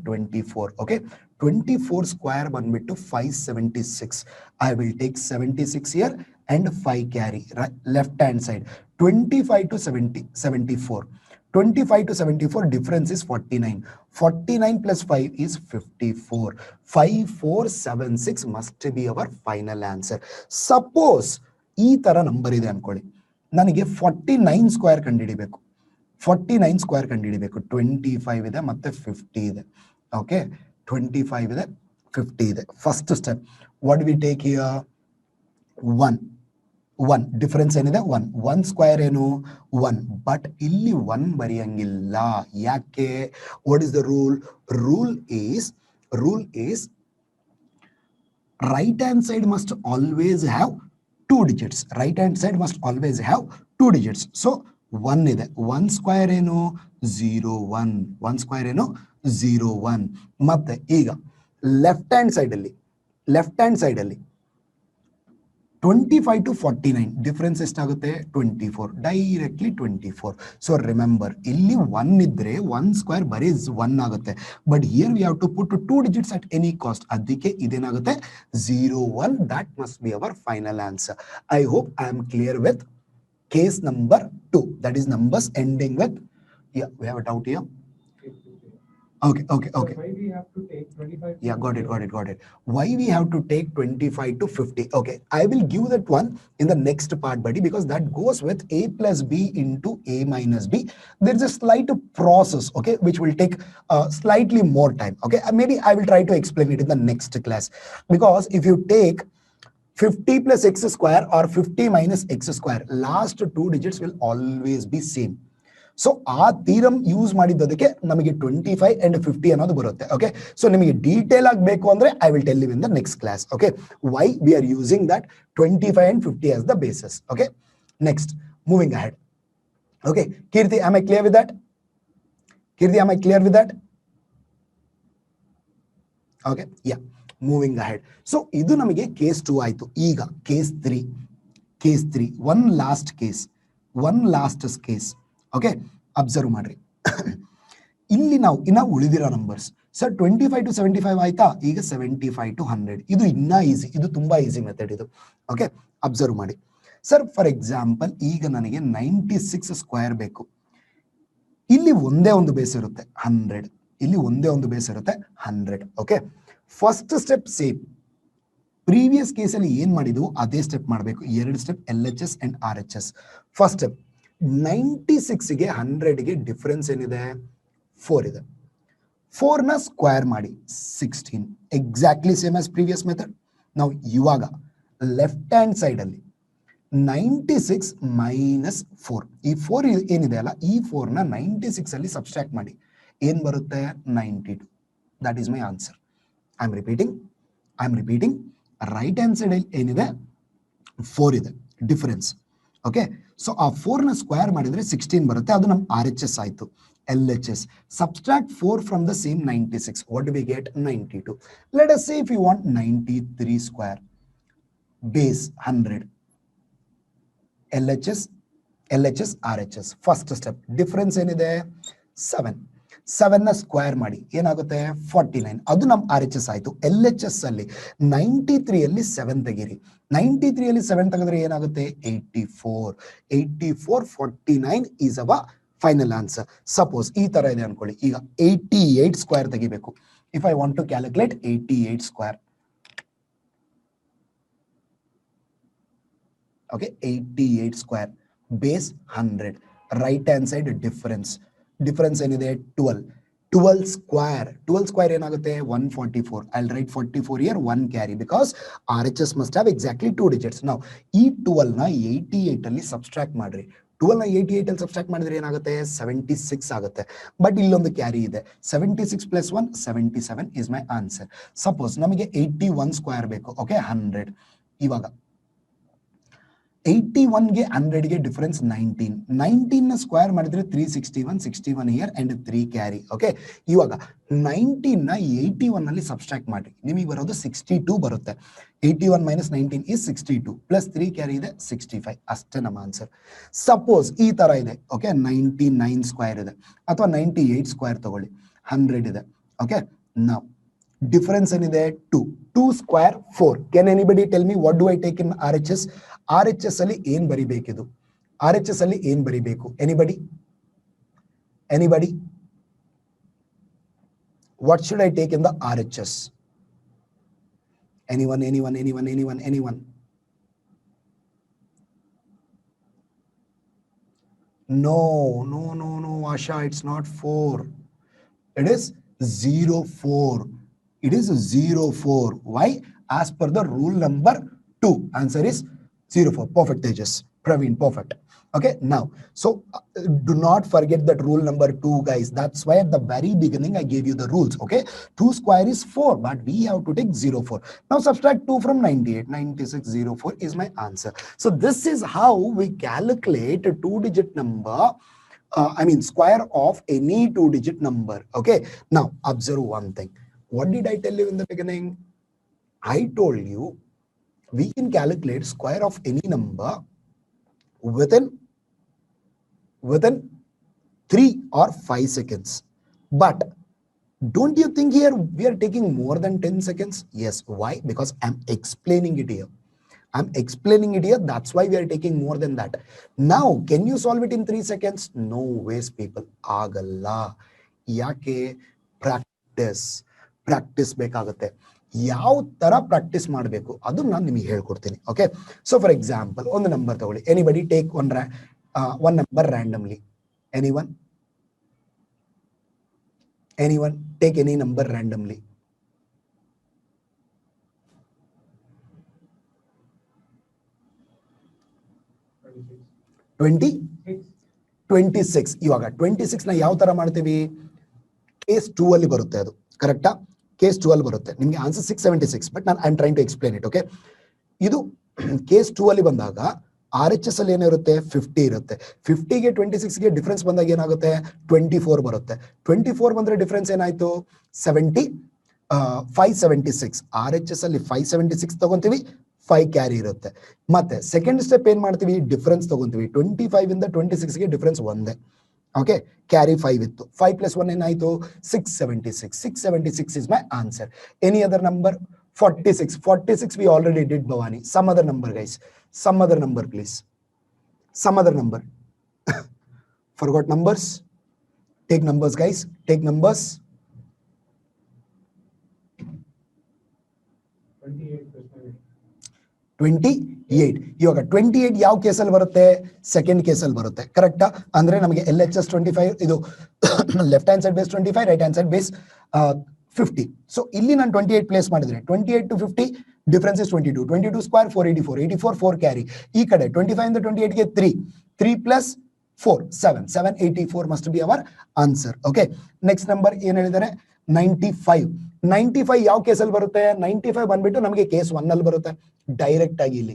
24. Okay, 24 square ಬಂದ್ಬಿಟ್ಟು 576. I will take 76 here and 5 carry left hand side. 25 to 74. 25 to 74 difference is 49. 49 plus 5 is 54. 5476 must be our final answer. Suppose ಈ ತರ number ಇದೆ ಅನ್ಕೊಳ್ಳಿ, ನನಗೆ 49 square ಕಂಡುಹಿಡಿಬೇಕು. 49 square ಕಂಡುಹಿಡಿಬೇಕು. 25 ಇದೆ ಮತ್ತೆ 50 ಇದೆ. ಓಕೆ, 25 ಇದೆ 50 ಇದೆ. First step what we take here? 1 difference ಏನಿದೆ 1 ಸ್ಕ್ವೇರ್ ಏನು 1, ಬಟ್ ಇಲ್ಲಿ 1 ಬರೆಯಂಗಿಲ್ಲ. ಯಾಕೆ? What is the rule? Rule is right hand side must always have 2 digits. Right hand side must always have 2 digits. So 1 ಇದೆ. 1 square ಏನು 0 1. 1 square ಏನು 0 1. ಮತ್ತೆ ಈಗ left hand side ಅಲ್ಲಿ 25 to 49 ಡಿಫರೆನ್ಸ್ ಎಷ್ಟಾಗುತ್ತೆ? 24. ಡೈರೆಕ್ಟ್ಲಿ 24. ಸೊ ರಿಮೆಂಬರ್, ಇಲ್ಲಿ 1 ಇದ್ರೆ 1 square ಬರೀ 1 ಆಗುತ್ತೆ. But here we have to put 2 digits at any cost. ಅದಕ್ಕೆ ಇದೇನಾಗುತ್ತೆ 0 1. That must be our final answer. I hope I am clear with case number 2. That is numbers ending with, we have a doubt here. Okay. So why we have to take 25? Yeah, got it. Why we have to take 25 to 50? Okay, I will give that one in the next part, buddy, because that goes with a plus b into a minus b. There is a slight process, okay, which will take slightly more time. Okay, maybe I will try to explain it in the next class, because if you take 50 plus x square or 50 minus x square, last 2 digits will always be same. So ಆ theorem use ಮಾಡಿದ್ದಕ್ಕೆ ನಮಗೆ 25 and 50 ಅನ್ನೋದು ಬರುತ್ತೆ. Okay, so ನಿಮಗೆ detail ಆಗಬೇಕು ಅಂದ್ರೆ I will tell you in the next class. Okay, why we are using that 25 and 50 as the basis. Okay, next moving ahead. Okay, Keerthi, am I clear with that? Okay, yeah, moving ahead. So ಇದು ನಮಗೆ case 2 ಆಯ್ತು. ಈಗ case 3 one last case. Okay, observe ಮಾಡ್ರಿ. ಇಲ್ಲಿ ನಾವು ಇನ್ನ ಉಳಿದಿರೋ numbers sir 25 to 75 ಆಯ್ತಾ? ಈಗ 75 to 100. ಇದು ಇನ್ನ ಈಸಿ, ಇದು ತುಂಬಾ ಈಸಿ ಮೆಥಡ್ ಇದು. ಓಕೆ, ಅಬ್ಸರ್ವ್ ಮಾಡಿ ಸರ್. ಫಾರ್ ಎಕ್ಸಾಂಪಲ್, ಈಗ ನನಗೆ 96 ಸ್ಕ್ವೇರ್ ಬೇಕು. ಇಲ್ಲಿ ಒಂದೇ ಒಂದು ಬೇಸ್ ಇರುತ್ತೆ 100. Okay, first step same. Previous ಕೇಸಲ್ಲಿ ಏನ್ ಮಾಡಿದ್ವು ಅದೇ ಸ್ಟೆಪ್ ಮಾಡಬೇಕು. 2 step LHS and RHS. First ಸ್ಟೆಪ್ 96ಗೆ 100ಗೆ ಡಿಫರೆನ್ಸ್ ಏನಿದೆ? 4 ಇದೆ. 4ನ ಸ್ಕ್ವೇರ್ ಮಾಡಿ 16. Exactly same as previous method. ನಾವು ಇವಾಗ ಲೆಫ್ಟ್ ಹ್ಯಾಂಡ್ ಸೈಡ್ ಅಲ್ಲಿ 96 ಮೈನಸ್ 4, ಈ 4 ಏನಿದೆ ಅಲ್ಲ, ಈ 4ನ 96 ಅಲ್ಲಿ ಸಬ್ಸ್ಟ್ರಾಕ್ಟ್ ಮಾಡಿ ಏನ್ ಬರುತ್ತೆ? 92. That is my answer. I am repeating. Right hand side ಅಲ್ಲಿ ಏನಿದೆ? 4 ಇದೆ ಡಿಫರೆನ್ಸ್. ಓಕೆ, ಸೊ ಆ 4ನ ಸ್ಕ್ವೇರ್ ಮಾಡಿದ್ರೆ 16 ಬರುತ್ತೆ. ಅದು ನಮ್ಮ RHS ಆಯ್ತು. LHS, subtract 4 from the same 96. What do we get? 92. Let us say if you want 93 square, base 100, LHS, RHS. First step, difference ಏನಿದೆ? 7ನ ಸ್ಕ್ವೇರ್ ಮಾಡಿ ಏನಾಗುತ್ತೆ? 49. ಅದು ನಮ್ಮ RHS ಆಯ್ತು. LHS ಅಲ್ಲಿ 93 ಅಲ್ಲಿ 7 ತೆಗೀರಿ. 93 ಅಲ್ಲಿ 7 ತೆಗೆದ್ರೆ ಏನಾಗುತ್ತೆ? 84. 49 is our final answer. Suppose ಈ ತರ ಇದೆ ಅನ್ಕೊಳ್ಳಿ. ಈಗ 88 ಸ್ಕ್ವೇರ್ ತೆಗಿಬೇಕು. If I want to calculate 88 square. Okay, 88 square, base 100, right hand side difference ಏನಿದೆ? 12 ಸ್ಕ್ವೇರ್ ಏನಾಗುತ್ತೆ? 144. I'll write 44 here, 1 carry, because RHS must have exactly 2 digits. Now ಈ 12ನ 88 ಅಲ್ಲಿ ಸಬ್ಸ್ಟ್ರಾಕ್ಟ್ ಮಾಡ್ರಿ. 12ನ 88 ಅಲ್ಲಿ ಸಬ್ಸ್ಟ್ರಾಕ್ಟ್ ಮಾಡಿದ್ರೆ ಏನಾಗುತ್ತೆ? 76 ಆಗುತ್ತೆ. ಬಟ್ ಇಲ್ಲೊಂದು ಕ್ಯಾರಿ ಇದೆ. 76 plus 1, 77 is my answer. Suppose ನಮಗೆ 81 ಸ್ಕ್ವೇರ್ ಬೇಕು. ಓಕೆ, 100. ಇವಾಗ 81ಗೆ 100ಗೆ ಡಿಫರೆನ್ಸ್ 19. 19ನ ಸ್ಕ್ವೇರ್ ಮಾಡಿದ್ರೆ 361, 61 ಹಿಯರ್ ಅಂಡ್ 3 ಕ್ಯಾರಿ. ಓಕೆ, ಇವಾಗ 19ನ 81 ಅಲ್ಲಿ ಸಬ್ಸ್ಟ್ರಾಕ್ಟ್ ಮಾಡಿ, ನಿಮಗೆ ಬರೋದು 62 ಬರುತ್ತೆ. 81 minus 19 is 62, ಪ್ಲಸ್ 3 ಕ್ಯಾರಿ ಇದೆ 65. ಅಷ್ಟೇ ನಮ್ಮ ಆನ್ಸರ್. ಸಪೋಸ್ ಈ ತರ ಇದೆ. ಓಕೆ, 99 ಸ್ಕ್ವೇರ್ ಇದೆ, ಅಥವಾ 98 ಸ್ಕ್ವೇರ್ ತಗೊಳ್ಳಿ, 100 ಇದೆ. ಓಕೆ, ನಾವು ಡಿಫರೆನ್ಸ್ ಏನಿದೆ? 2 square 4. Can anybody tell me what do I take in RHS? RHS ಅಲ್ಲಿ ಏನ್ ಬರಿಬೇಕಿದು? RHS ಅಲ್ಲಿ ಏನ್ ಬರಿಬೇಕು? Anybody? What should I take in the RHS? Anyone? No, Asha, it's not 4. It is 0, 4. It is 0, 4. Why? As per the rule number 2. Answer is 0, 4. Perfect, Tejas. Praveen, perfect. Okay, now, so do not forget that rule number 2, guys. That's why at the very beginning I gave you the rules. Okay, 2 square is 4, but we have to take 0, 4. Now subtract 2 from 98. 96, 0, 4 is my answer. So this is how we calculate a 2-digit number. Square of any 2-digit number. Okay, now observe one thing. What did I tell you in the beginning? I told you we can calculate square of any number within 3 or 5 seconds. But don't you think here we are taking more than 10 seconds? Yes. Why? Because I'm explaining it here. That's why we are taking more than that. Now, can you solve it in 3 seconds? No ways, people. Agalla. Yake practice ಬೇಕಾಗುತ್ತೆ. ಯಾವ ತರ practice ಮಾಡಬೇಕು ಅದು ನಾನು ನಿಮಗೆ ಹೇಳ್ಕೊಡ್ತೀನಿ. Okay, so for example ಒಂದು number ತಗೊಳ್ಳಿ. Anybody take one number randomly. Anyone take any number randomly. Twenty 26. ಇವಾಗ 26 ನ ಯಾವ ತರ ಮಾಡ್ತೀವಿ? ಕೇಸ್ 2 ಅಲ್ಲಿ ಬರುತ್ತೆ. ಅದು ಕರೆಕ್ಟಾ? ಕೇಸ್ 2 ಅಲ್ಲಿ ಬರುತ್ತೆ. ನಿಮಗೆ ಆನ್ಸರ್ 676, ಬಟ್ ನಾನು I am trying to explain it. Okay, ಇದು ಕೇಸ್ 2 ಅಲ್ಲಿ ಬಂದಾಗ RHS ಅಲ್ಲಿ ಏನಿರುತ್ತೆ? 50 ಇರುತ್ತೆ. 50ಗೆ 26ಗೆ ಡಿಫರೆನ್ಸ್ ಬಂದಾಗ ಏನಾಗುತ್ತೆ? 24 ಬರುತ್ತೆ. 24 ಬಂದ್ರೆ ಡಿಫರೆನ್ಸ್ ಏನಾಯ್ತು? 576. RHS ಅಲ್ಲಿ 576 ತಗೊಂತೀವಿ, 5 ಕ್ಯಾರಿ ಇರುತ್ತೆ. ಮತ್ತೆ ಸೆಕೆಂಡ್ ಸ್ಟೆಪ್ ಏನ್ ಮಾಡ್ತೀವಿ? ಡಿಫರೆನ್ಸ್ ತಗೊಂತೀವಿ. 25 ಇಂದ 26ಗೆ ಡಿಫರೆನ್ಸ್ ಒಂದೇ. ಓಕೆ, ಕ್ಯಾರಿ 5 ಇತ್ತು. 5 + 1 ಏನಾಯ್ತು? 676. 676 is my answer. Any other number? 46. 46 we already did, Bhavani. Some other number, guys. Some other number, please. Some other number. Forgot numbers? Take numbers, guys. Take numbers. 28. ಇವಾಗ 28 ಯಾವ ಕೇಸಲ್ಲಿ ಬರುತ್ತೆ? Second ಕೇಸಲ್ಲಿ ಬರುತ್ತೆ. ಕರೆಕ್ಟಾ? ಅಂದ್ರೆ ನಮಗೆ LHS 25 ಇದು left hand side base 25, right hand side base 50. So ಇಲ್ಲಿ ನಾನು 28 ಪ್ಲೇಸ್ ಮಾಡಿದ್ರೆ 28 to 50 difference is 22. 22 square 484. 84 4 carry. ಈ ಕಡೆ 25 ಇಂದ 28ಗೆ 3 plus 4 7. 784 must be our answer. Okay, next number ಏನ್ ಹೇಳಿದ್ದಾರೆ? 95. 95 ಯಾವ ಕೇಸಲ್ಲಿ ಬರುತ್ತೆ? 95 ಬಂದ್ಬಿಟ್ಟು ನಮಗೆ ಕೇಸ್ 1 ಅಲ್ಲಿ ಬರುತ್ತೆ ಡೈರೆಕ್ಟ್ ಆಗಿ. ಇಲ್ಲಿ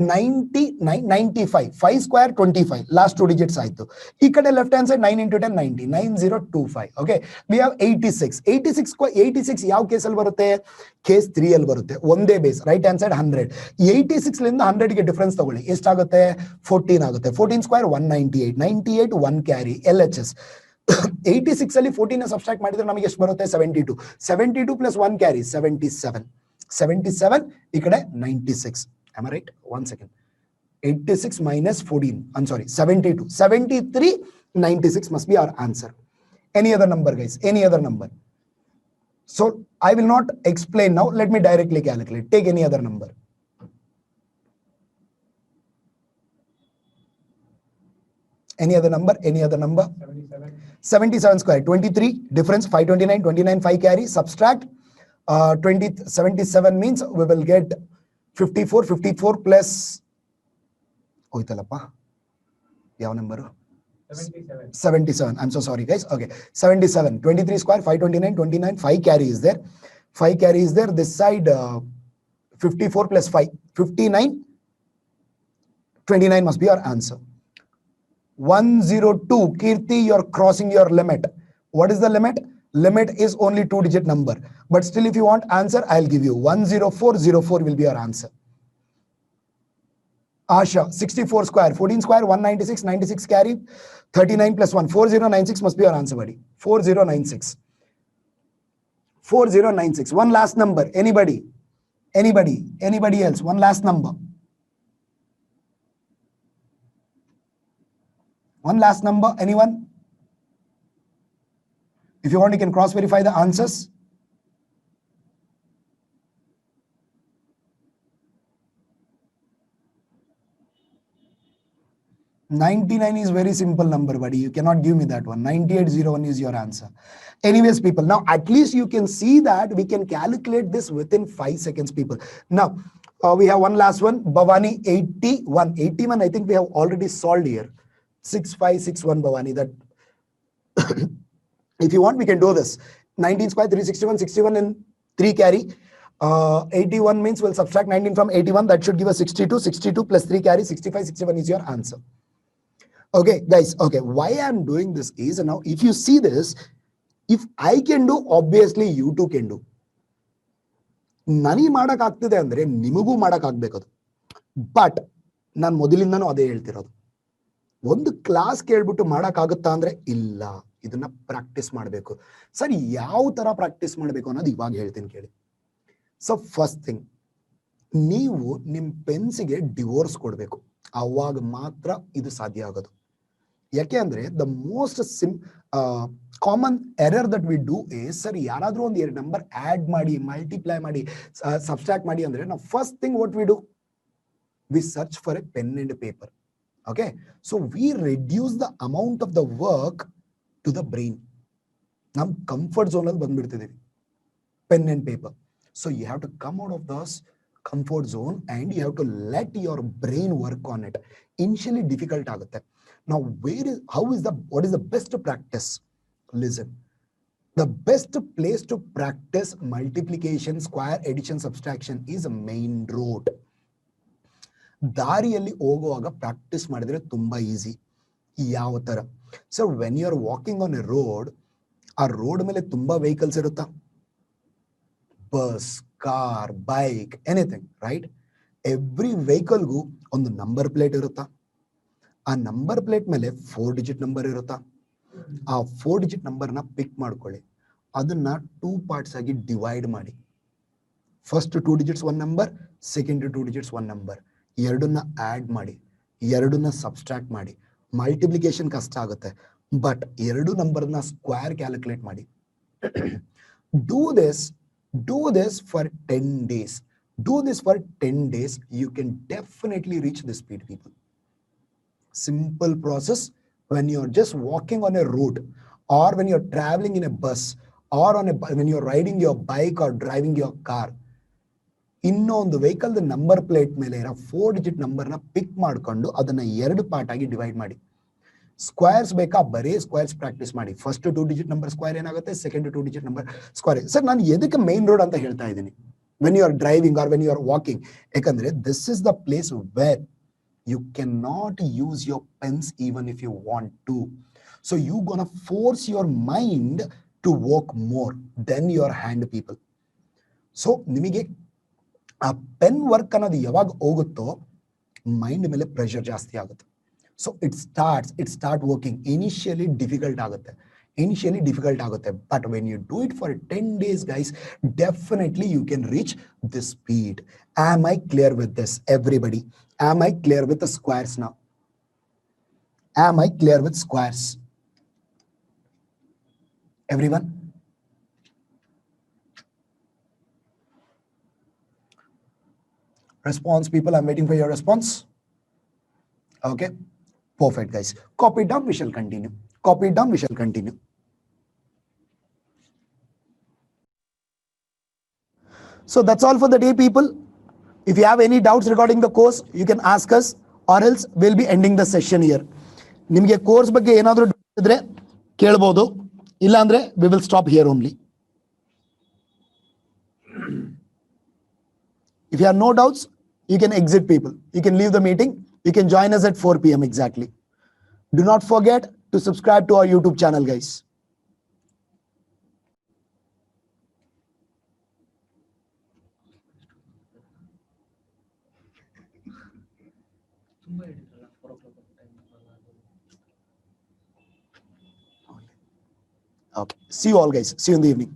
95 5 ಸ್ಕ್ವೇರ್ 25 ಲಾಸ್ಟ್ 2 ಡಿಜಿಟ್ಸ್ ಆಯ್ತು. ಈ ಕಡೆ left hand side 9 × 10 90 9025. Okay, we have 86. 86 ಯಾವ ಕೇಸಲ್ಲಿ ಬರುತ್ತೆ? ಕೇಸ್ 3 ಅಲ್ಲಿ ಬರುತ್ತೆ. ಒಂದೇ ಬೇಸ್, ರೈಟ್ ಹ್ಯಾಂಡ್ ಸೈಡ್ 100. 86 ಲಿಂದ 100ಗೆ ಡಿಫರೆನ್ಸ್ ತಗೊಳ್ಳಿ, ಎಷ್ಟಾಗುತ್ತೆ? 14 ಆಗುತ್ತೆ. 14 ಸ್ಕ್ವೇರ್ 198. 98 1 ಕ್ಯಾರಿ. LHS 86 ಅಲ್ಲಿ 14 ಸಬ್ಸ್ಟ್ರಾಕ್ಟ್ ಮಾಡಿದ್ರೆ ನಮಗೆ ಎಷ್ಟು ಬರುತ್ತೆ? 72. 72 + 1 ಕ್ಯಾರಿ 77. 77 ಈ ಕಡೆ 96. Am I right? 1 second. 86 - 14. I'm sorry, 72. 73 96 must be our answer. Any other number, guys? Any other number? So I will not explain now. Let me directly calculate. Take any other number. Any other number? Any other number? 77. 77 square 23. Difference 529. 29 5 carry. Subtract 77 means we will get 54. 54 plus hoitalappa yav number? 77. 77. I'm so sorry, guys. Okay, 77. 23 square 529. 29 5 carry is there. 5 carry is there. This side 54 plus 5 59. 29 must be our answer. 102. Kirti, you're crossing your limit. What is the limit? Limit is only 2-digit number. But still, if you want answer, I'll give you 10404 will be your answer. Asha, 64 square, 14 square, 196, 96 carry, 39 plus 1, 4096 must be your answer, buddy. 4096. 4096. One last number. Anybody? Anybody else? One last number. One last number, anyone? If you want, you can cross-verify the answers. 99 is very simple number, buddy. You cannot give me that one. 9801 is your answer. Anyways, people, now at least you can see that we can calculate this within 5 seconds, people. Now, we have one last one. Bhavani, 81. 81, I think we have already solved here. 6561, Bhavani. That if you want, we can do this. 19 square, 361, 61 and 3 carry. 81 means we'll subtract 19 from 81. That should give us 62. 62 plus 3 carry, 65, 61 is your answer. Okay, guys. Okay, why I'm doing this is, now if you see this, if I can do, obviously you too can do. ನನಗೆ ಮಾಡೋಕ್ಕಾಗ್ತಿದೆ ಅಂದ್ರೆ ನಿಮಗೂ ಮಾಡೋಕ್ಕಾಗಬೇಕದು. But ನಾನು ಮೊದಲಿಂದನೂ ಅದೇ ಹೇಳ್ತಿರೋದು, ಒಂದು class ಕೇಳ್ಬಿಟ್ಟು ಮಾಡೋಕ್ಕಾಗುತ್ತಾ ಅಂದ್ರೆ ಇಲ್ಲ, ಇದನ್ನ ಪ್ರಾಕ್ಟೀಸ್ ಮಾಡಬೇಕು. ಸರ್ ಯಾವ ತರ ಪ್ರಾಕ್ಟೀಸ್ ಮಾಡಬೇಕು ಅನ್ನೋದು ಇವಾಗ ಹೇಳ್ತೀನಿ ಕೇಳಿ. ಸೊ ಫಸ್ಟ್ ಥಿಂಗ್, ನೀವು ನಿಮ್ಮ ಪೆನ್ಸಿಗೆ ಡಿವೋರ್ಸ್ ಕೊಡಬೇಕು, ಅವಾಗ ಮಾತ್ರ ಇದು ಸಾಧ್ಯ ಆಗೋದು. ಯಾಕೆ ಅಂದ್ರೆ the most common error that we do is, sir ಯಾರಾದ್ರೂ ಒಂದು 2 ನಂಬರ್ ಆಡ್ ಮಾಡಿ, ಮಲ್ಟಿಪ್ಲೈ ಮಾಡಿ, ಸಬ್ಸ್ಟ್ರಾಕ್ಟ್ ಮಾಡಿ ಅಂದ್ರೆ ನಾವು first thing what we do, we search for a pen and paper. Okay, so we reduce the amount of the work to the brain. Nam comfort zone al bandbidtidevi, pen and paper. So you have to come out of this comfort zone and you have to let your brain work on it. Initially difficult agutte. Now what is the best practice? Listen, the best place to practice multiplication, square, addition, subtraction is a main road. ದಾರಿಯಲ್ಲಿ ಹೋಗುವಾಗ practice ಮಾಡಿದ್ರೆ ತುಂಬಾ easy. ಯಾವ ತರ? So when you are walking on a road, ಆ road ಮೇಲೆ ತುಂಬಾ vehicles ಇರುತ್ತಾ, bus, car, bike, anything, right? Every ವೆಹಿಕಲ್ಗೂ ಒಂದು ನಂಬರ್ ಪ್ಲೇಟ್ ಇರುತ್ತಾ, ಆ ನಂಬರ್ ಪ್ಲೇಟ್ ಮೇಲೆ 4 ಡಿಜಿಟ್ ನಂಬರ್ ಇರುತ್ತಾ, ಆ 4 ಡಿಜಿಟ್ ನಂಬರ್ನ ಪಿಕ್ ಮಾಡ್ಕೊಳ್ಳಿ, ಅದನ್ನ 2 ಪಾರ್ಟ್ಸ್ ಆಗಿ ಡಿವೈಡ್ ಮಾಡಿ. First 2 digits 1 number, second 2 digits 1 number, ಎರಡನ್ನ ಆಡ್ ಮಾಡಿ, ಎರಡನ್ನ ಸಬ್ಸ್ಟ್ರಾಕ್ಟ್ ಮಾಡಿ. ಮಲ್ಟಿಪ್ಲಿಕೇಶನ್ ಕಷ್ಟ ಆಗುತ್ತೆ, ಬಟ್ ಎರಡು ನಂಬರ್ನ ಸ್ಕ್ವೇರ್ ಕ್ಯಾಲ್ಕುಲೇಟ್ ಮಾಡಿ. Do this for 10 days. Do this for 10 days. You can definitely reach this speed, people. Simple process. When you're just walking on a road, or when you're traveling in a bus, or when you're riding your bike or driving your car, ಇನ್ನೊಂದು vehicle number plate ಮೇಲೆ ಇರೋ 4 digit ನಂಬರ್ನ ಪಿಕ್ ಮಾಡ್ಕೊಂಡು ಅದನ್ನ 2 part ಆಗಿ divide ಮಾಡಿ. Squares ಬೇಕಾ, ಬರೀ ಸ್ಕ್ವೇರ್ಸ್ ಪ್ರಾಕ್ಟೀಸ್ ಮಾಡಿ. ಫಸ್ಟ್ 2 ಡಿಜಿಟ್ ನಂಬರ್ ಸ್ಕ್ವೇರ್ ಏನಾಗುತ್ತೆ, second 2 digit number square. Sir ನಾನು ಎದಕ್ಕೆ ಮೈನ್ ರೋಡ್ ಅಂತ ಹೇಳ್ತಾ ಇದ್ದೀನಿ, when you are driving or when you are walking, ಯಾಕಂದ್ರೆ this is the place where you can not use your pens even if you want to. So you gonna force your mind to work more than your hand, people. So ನಿಮಗೆ ಆ pen work ಅನ್ನೋದು ಯಾವಾಗ ಹೋಗುತ್ತೋ mind ಮೇಲೆ pressure ಜಾಸ್ತಿ ಆಗುತ್ತೆ. So it start working. Initially difficult ಆಗುತ್ತೆ, but when you do it for 10 days, guys, definitely you can reach this speed. Am I clear with this, everybody? Am I clear with the squares now? Am I clear with squares, everyone? Response, people, I'm waiting for your response. Okay, perfect, guys. Copy it down, we shall continue. So that's all for the day, people. If you have any doubts regarding the course, you can ask us, or else we'll be ending the session here. ನಿಮಗೆ course ಬಗ್ಗೆ ಏನಾದರೂ ಇದ್ರೆ ಕೇಳಬಹುದು, ಇಲ್ಲ ಅಂದ್ರೆ we will stop here only. If you have no doubts, you can exit, people. You can leave the meeting. You can join us at 4 p.m. exactly. Do not forget to subscribe to our YouTube channel, guys. Okay. See you all, guys. See you in the evening.